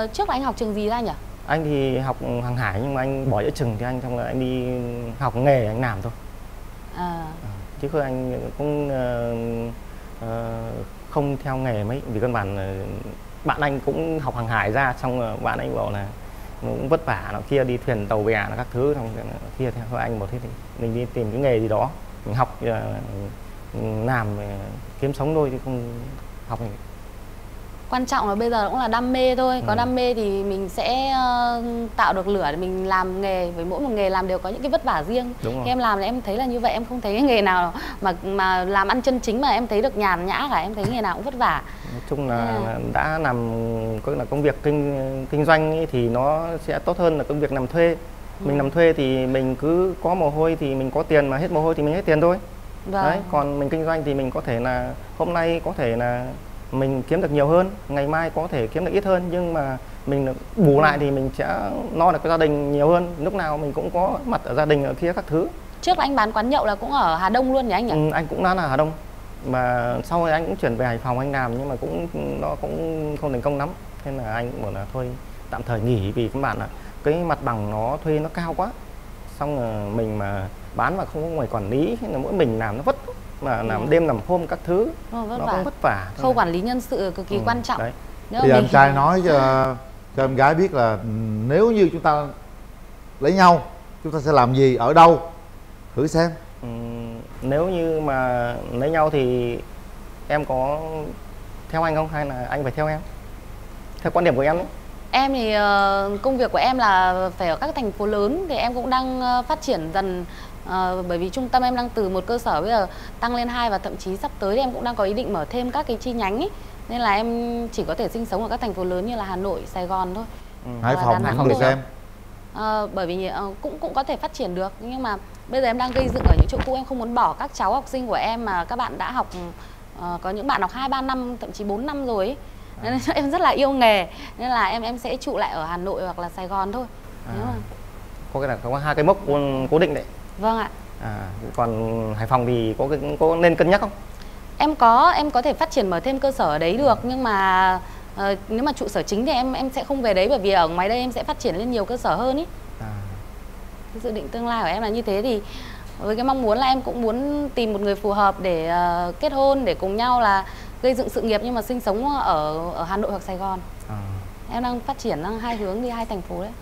Trước là anh học trường gì ra nhỉ? Anh thì học hàng hải, nhưng mà anh bỏ giữa chừng thì xong rồi anh đi học nghề anh làm thôi. Chứ không anh cũng không theo nghề mấy, vì căn bản bạn anh cũng học hàng hải ra, xong rồi bạn anh bảo là cũng vất vả, nó kia đi thuyền tàu bè các thứ, xong kia theo anh bảo thế thì mình đi tìm cái nghề gì đó mình học làm kiếm sống thôi, chứ không học gì. Quan trọng là bây giờ cũng là đam mê thôi. Có đam mê thì mình sẽ tạo được lửa để mình làm nghề. Với mỗi một nghề làm đều có những cái vất vả riêng. Khi em làm thì em thấy là như vậy, em không thấy cái nghề nào mà làm ăn chân chính mà em thấy được nhàn nhã cả. Em thấy nghề nào cũng vất vả. Nói chung là đã làm công việc kinh doanh ấy, thì nó sẽ tốt hơn là công việc làm thuê. Mình làm thuê thì mình cứ có mồ hôi thì mình có tiền, mà hết mồ hôi thì mình hết tiền thôi. Đấy, còn mình kinh doanh thì mình có thể là hôm nay có thể là mình kiếm được nhiều hơn, ngày mai có thể kiếm được ít hơn, nhưng mà mình bù lại thì mình sẽ no được cái gia đình nhiều hơn. Lúc nào mình cũng có mặt ở gia đình ở kia các thứ. Trước là anh bán quán nhậu là cũng ở Hà Đông luôn nhỉ anh nhỉ? Anh cũng bán ở Hà Đông, mà sau này anh cũng chuyển về Hải Phòng anh làm, nhưng mà nó cũng không thành công lắm, nên là anh cũng bảo là thôi tạm thời nghỉ, vì các bạn là cái mặt bằng nó thuê nó cao quá, xong rồi mình mà bán mà không có người quản lý, là mỗi mình làm nó vất, mà làm đêm làm hôm các thứ nó cũng vất vả. Khâu quản lý nhân sự cực kỳ quan trọng. Bây giờ anh trai nói cho em gái biết là nếu như chúng ta lấy nhau, chúng ta sẽ làm gì, ở đâu, thử xem. Nếu như mà lấy nhau thì em có theo anh không, hay là anh phải theo em? Theo quan điểm của em ấy. Em thì công việc của em là phải ở các thành phố lớn, thì em cũng đang phát triển dần. Bởi vì trung tâm em đang từ một cơ sở bây giờ tăng lên 2, và thậm chí sắp tới thì em cũng đang có ý định mở thêm các cái chi nhánh ấy. Nên là em chỉ có thể sinh sống ở các thành phố lớn như là Hà Nội, Sài Gòn thôi. Hải Phòng cũng được em. Bởi vì cũng có thể phát triển được, nhưng mà bây giờ em đang gây dựng ở những chỗ cũ, em không muốn bỏ các cháu học sinh của em mà các bạn đã học, có những bạn học 2-3 năm, thậm chí 4 năm rồi ấy. Nên em rất là yêu nghề, nên là em sẽ trụ lại ở Hà Nội hoặc là Sài Gòn thôi. Có cái là có 2 cái mốc cố định đấy. Vâng ạ. Còn Hải Phòng thì có nên cân nhắc không? Em có thể phát triển mở thêm cơ sở ở đấy được, nhưng mà nếu mà trụ sở chính thì em sẽ không về đấy, bởi vì ở ngoài đây em sẽ phát triển lên nhiều cơ sở hơn ý. Dự định tương lai của em là như thế, thì với cái mong muốn là em cũng muốn tìm một người phù hợp để kết hôn, để cùng nhau là gây dựng sự nghiệp, nhưng mà sinh sống ở Hà Nội hoặc Sài Gòn. Em đang phát triển đang 2 hướng, đi 2 thành phố đấy.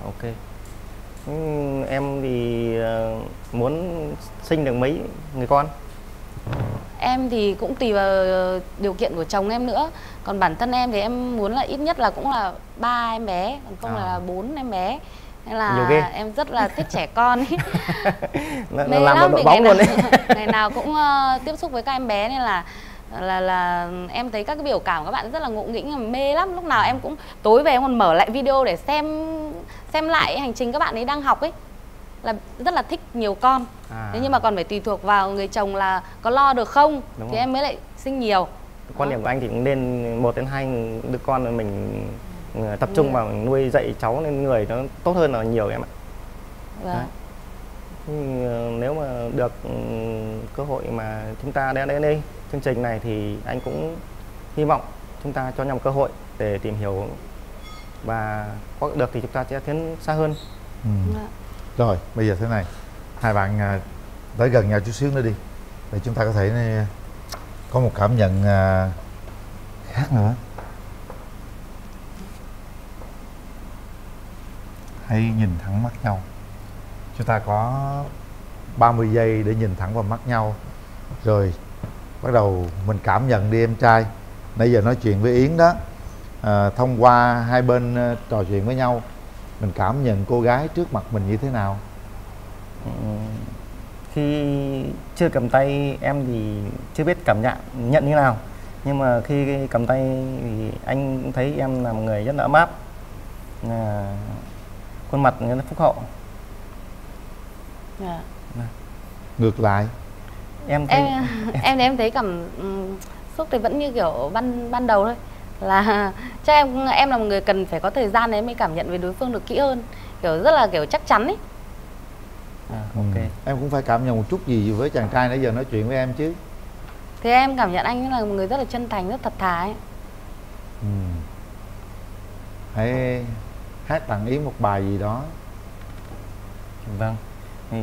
Ok. Em thì muốn sinh được mấy người con? Em thì cũng tùy vào điều kiện của chồng em nữa. Còn bản thân em thì em muốn là ít nhất là cũng là 3 em bé, còn không là 4 em bé. Nên là em rất là thích trẻ con ý. Mê làm một đội bóng luôn đấy. Ngày nào cũng tiếp xúc với các em bé, nên là em thấy các cái biểu cảm của các bạn rất là ngộ nghĩnh, mê lắm. Lúc nào em cũng tối về em còn mở lại video để xem lại hành trình các bạn ấy đang học ấy, là rất là thích nhiều con. Thế nhưng mà còn phải tùy thuộc vào người chồng là có lo được không. Đúng thì rồi. Em mới lại sinh nhiều. Quan điểm của anh thì cũng nên 1 đến 2 đứa con, rồi mình tập trung vào nuôi dạy cháu nên người nó tốt hơn là nhiều em ạ. Nếu mà được cơ hội mà chúng ta đến đây chương trình này thì anh cũng hy vọng chúng ta cho nhau một cơ hội để tìm hiểu, và có được thì chúng ta sẽ tiến xa hơn. Rồi bây giờ thế này, hai bạn tới gần nhau chút xíu nữa đi, để chúng ta có thể có một cảm nhận khác nữa. Hãy nhìn thẳng mắt nhau. Chúng ta có 30 giây để nhìn thẳng vào mắt nhau. Rồi bắt đầu mình cảm nhận đi em trai. Nãy giờ nói chuyện với Yến đó, thông qua hai bên trò chuyện với nhau Mình cảm nhận cô gái trước mặt mình như thế nào? Khi chưa cầm tay em thì chưa biết cảm nhận như nào, nhưng mà khi cầm tay thì anh thấy em là một người rất là ấm áp, khuôn mặt rất là phúc hậu. Ngược lại em thấy cảm xúc thì vẫn như kiểu ban đầu thôi, là chắc em là một người cần phải có thời gian đấy mới cảm nhận về đối phương được kỹ hơn, kiểu rất là kiểu chắc chắn ấy. Ok. Em cũng phải cảm nhận một chút gì với chàng trai nãy giờ nói chuyện với em chứ. Thì em cảm nhận anh là một người rất là chân thành, rất thật thà ấy. Hãy hát tặng Yến một bài gì đó. Vâng. Thì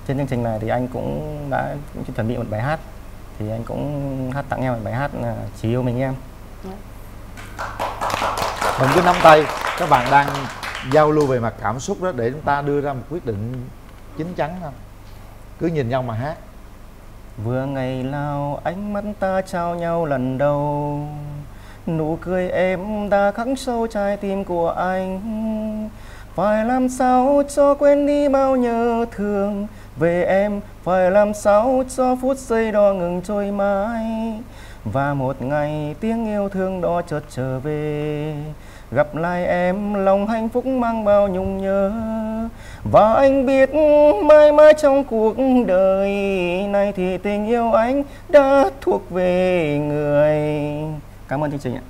trên chương trình này thì anh cũng đã chuẩn bị một bài hát, thì anh cũng hát tặng em một bài hát là Chỉ Yêu Mình Em. Mình cứ nắm tay, các bạn đang giao lưu về mặt cảm xúc đó, để chúng ta đưa ra một quyết định chín chắn không? Cứ nhìn nhau mà hát. Vừa ngày nào ánh mắt ta trao nhau lần đầu, nụ cười em đã khắc sâu trái tim của anh. Phải làm sao cho quên đi bao nhớ thương về em, phải làm sao cho phút giây đó ngừng trôi mãi. Và một ngày tiếng yêu thương đó chợt trở về, gặp lại em lòng hạnh phúc mang bao nhung nhớ. Và anh biết mãi mãi trong cuộc đời này thì tình yêu anh đã thuộc về người. Cảm ơn chương trình ạ.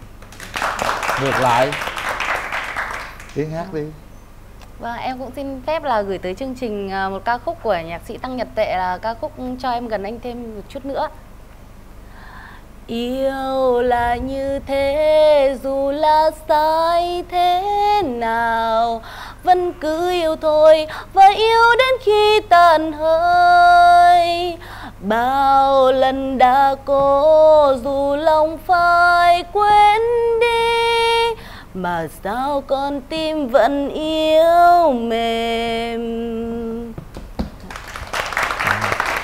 Ngược lại Yến hát đi. Vâng, em cũng xin phép là gửi tới chương trình một ca khúc của nhạc sĩ Tăng Nhật Tệ, là ca khúc Cho Em Gần Anh Thêm Một Chút Nữa. Yêu là như thế, dù là sai thế nào vẫn cứ yêu thôi, và yêu đến khi tàn hơi. Bao lần đã cố dù lòng phải quên đi, mà sao con tim vẫn yêu mềm.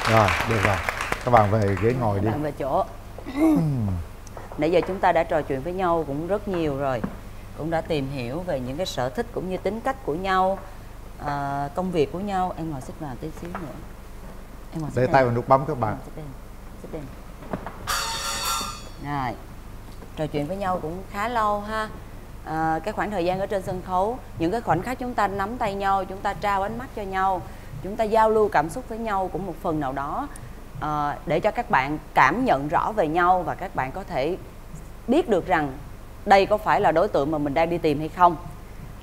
Rồi, được rồi. Các bạn về ghế ngồi đi. Các bạn về chỗ. Nãy giờ chúng ta đã trò chuyện với nhau cũng rất nhiều rồi, cũng đã tìm hiểu về những cái sở thích cũng như tính cách của nhau, công việc của nhau. Em ngồi xích vào tí xíu nữa. Em ngồi để tay vào nút bấm các bạn. Xích đi. Rồi, trò chuyện với nhau cũng khá lâu ha. Cái khoảng thời gian ở trên sân khấu, những cái khoảnh khắc chúng ta nắm tay nhau, chúng ta trao ánh mắt cho nhau, chúng ta giao lưu cảm xúc với nhau cũng một phần nào đó để cho các bạn cảm nhận rõ về nhau, và các bạn có thể biết được rằng đây có phải là đối tượng mà mình đang đi tìm hay không.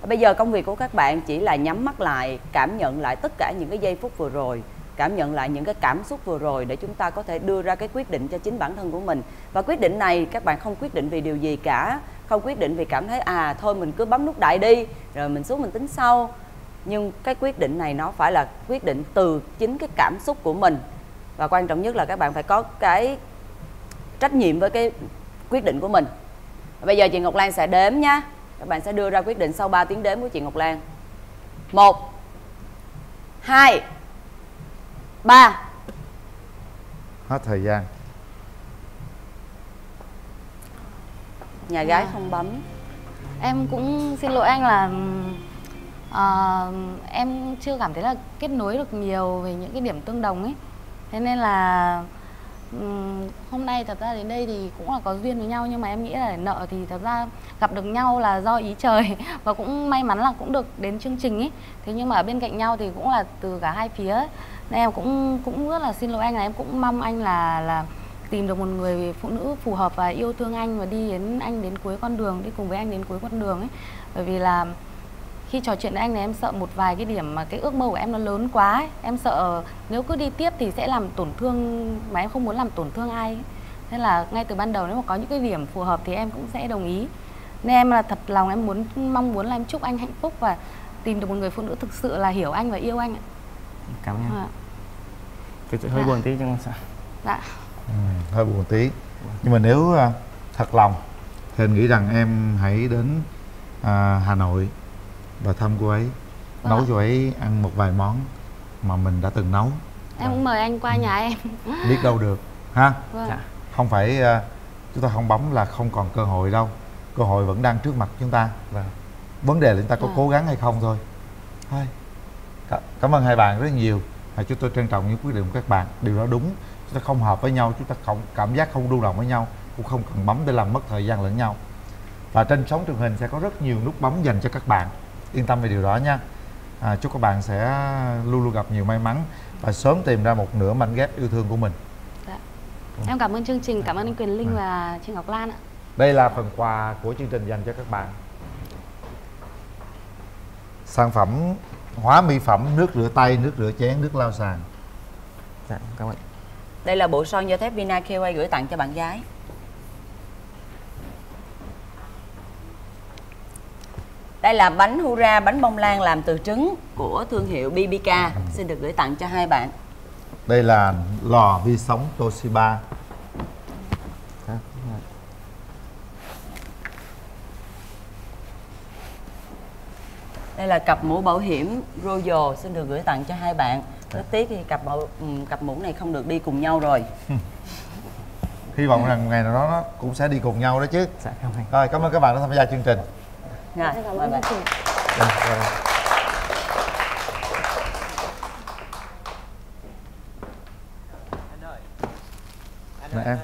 Bây giờ công việc của các bạn chỉ là nhắm mắt lại, cảm nhận lại tất cả những cái giây phút vừa rồi, cảm nhận lại những cái cảm xúc vừa rồi, để chúng ta có thể đưa ra cái quyết định cho chính bản thân của mình. Và quyết định này các bạn không quyết định vì điều gì cả, không quyết định vì cảm thấy thôi mình cứ bấm nút đại đi rồi mình xuống mình tính sau. Nhưng cái quyết định này nó phải là quyết định từ chính cái cảm xúc của mình. Và quan trọng nhất là các bạn phải có cái trách nhiệm với cái quyết định của mình. Bây giờ chị Ngọc Lan sẽ đếm nha. Các bạn sẽ đưa ra quyết định sau 3 tiếng đếm của chị Ngọc Lan. 1 2 3. Hết thời gian. Nhà gái không bấm. Em cũng xin lỗi anh là em chưa cảm thấy là kết nối được nhiều về những cái điểm tương đồng ấy. Thế nên là hôm nay thật ra đến đây thì cũng là có duyên với nhau, nhưng mà em nghĩ là nợ thì thật ra gặp được nhau là do ý trời và cũng may mắn là cũng được đến chương trình ấy. Thế nhưng mà ở bên cạnh nhau thì cũng là từ cả hai phía ấy. Nên em cũng rất là xin lỗi anh, là em cũng mong anh là tìm được một người phụ nữ phù hợp và yêu thương anh và đi đến anh đến cuối con đường, đi cùng với anh đến cuối con đường ấy. Bởi vì là khi trò chuyện với anh này em sợ một vài cái điểm mà cái ước mơ của em nó lớn quá ấy. Em sợ nếu cứ đi tiếp thì sẽ làm tổn thương, mà em không muốn làm tổn thương ai ấy. Nên là ngay từ ban đầu nếu mà có những cái điểm phù hợp thì em cũng sẽ đồng ý. Nên em là thật lòng em mong muốn là em chúc anh hạnh phúc và tìm được một người phụ nữ thực sự là hiểu anh và yêu anh ạ. Cảm ơn em. Thực sự hơi buồn tí nhưng mà sao? Dạ. Hơi buồn tí. Nhưng mà nếu thật lòng thì anh nghĩ rằng em hãy đến Hà Nội và thăm cô ấy, nấu cho ấy ăn một vài món mà mình đã từng nấu. Em cũng mời anh qua nhà em. Biết đâu được ha. Vâng. Không phải chúng ta không bấm là không còn cơ hội đâu, cơ hội vẫn đang trước mặt chúng ta. Vâng. vấn đề là chúng ta có cố gắng hay không thôi. Thôi, cảm ơn hai bạn rất nhiều. Chúng tôi trân trọng những quyết định của các bạn. Điều đó đúng. Chúng ta không hợp với nhau, chúng ta không cảm giác không đu đồng với nhau, cũng không cần bấm để làm mất thời gian lẫn nhau. Và trên sóng truyền hình sẽ có rất nhiều nút bấm dành cho các bạn. Yên tâm về điều đó nha. Chúc các bạn sẽ luôn luôn gặp nhiều may mắn và sớm tìm ra một nửa mảnh ghép yêu thương của mình. Dạ. Em cảm ơn chương trình, cảm ơn anh Quyền Linh và chị Ngọc Lan ạ. Đây là phần quà của chương trình dành cho các bạn. Sản phẩm hóa mỹ phẩm, nước rửa tay, nước rửa chén, nước lau sàn. Dạ, cảm ơn. Đây là bộ son da thép Vina KOA gửi tặng cho bạn gái. Đây là bánh Hura, bánh bông lan làm từ trứng của thương hiệu BBK, xin được gửi tặng cho hai bạn. Đây là lò vi sóng Toshiba. Đây là cặp mũ bảo hiểm Royal, xin được gửi tặng cho hai bạn. Rất tiếc thì cặp mũ này không được đi cùng nhau rồi. Hy vọng rằng ngày nào đó nó cũng sẽ đi cùng nhau đó chứ. Dạ, không hay. Rồi, cảm ơn các bạn đã tham gia chương trình. Rồi, mời bạn. Nè em.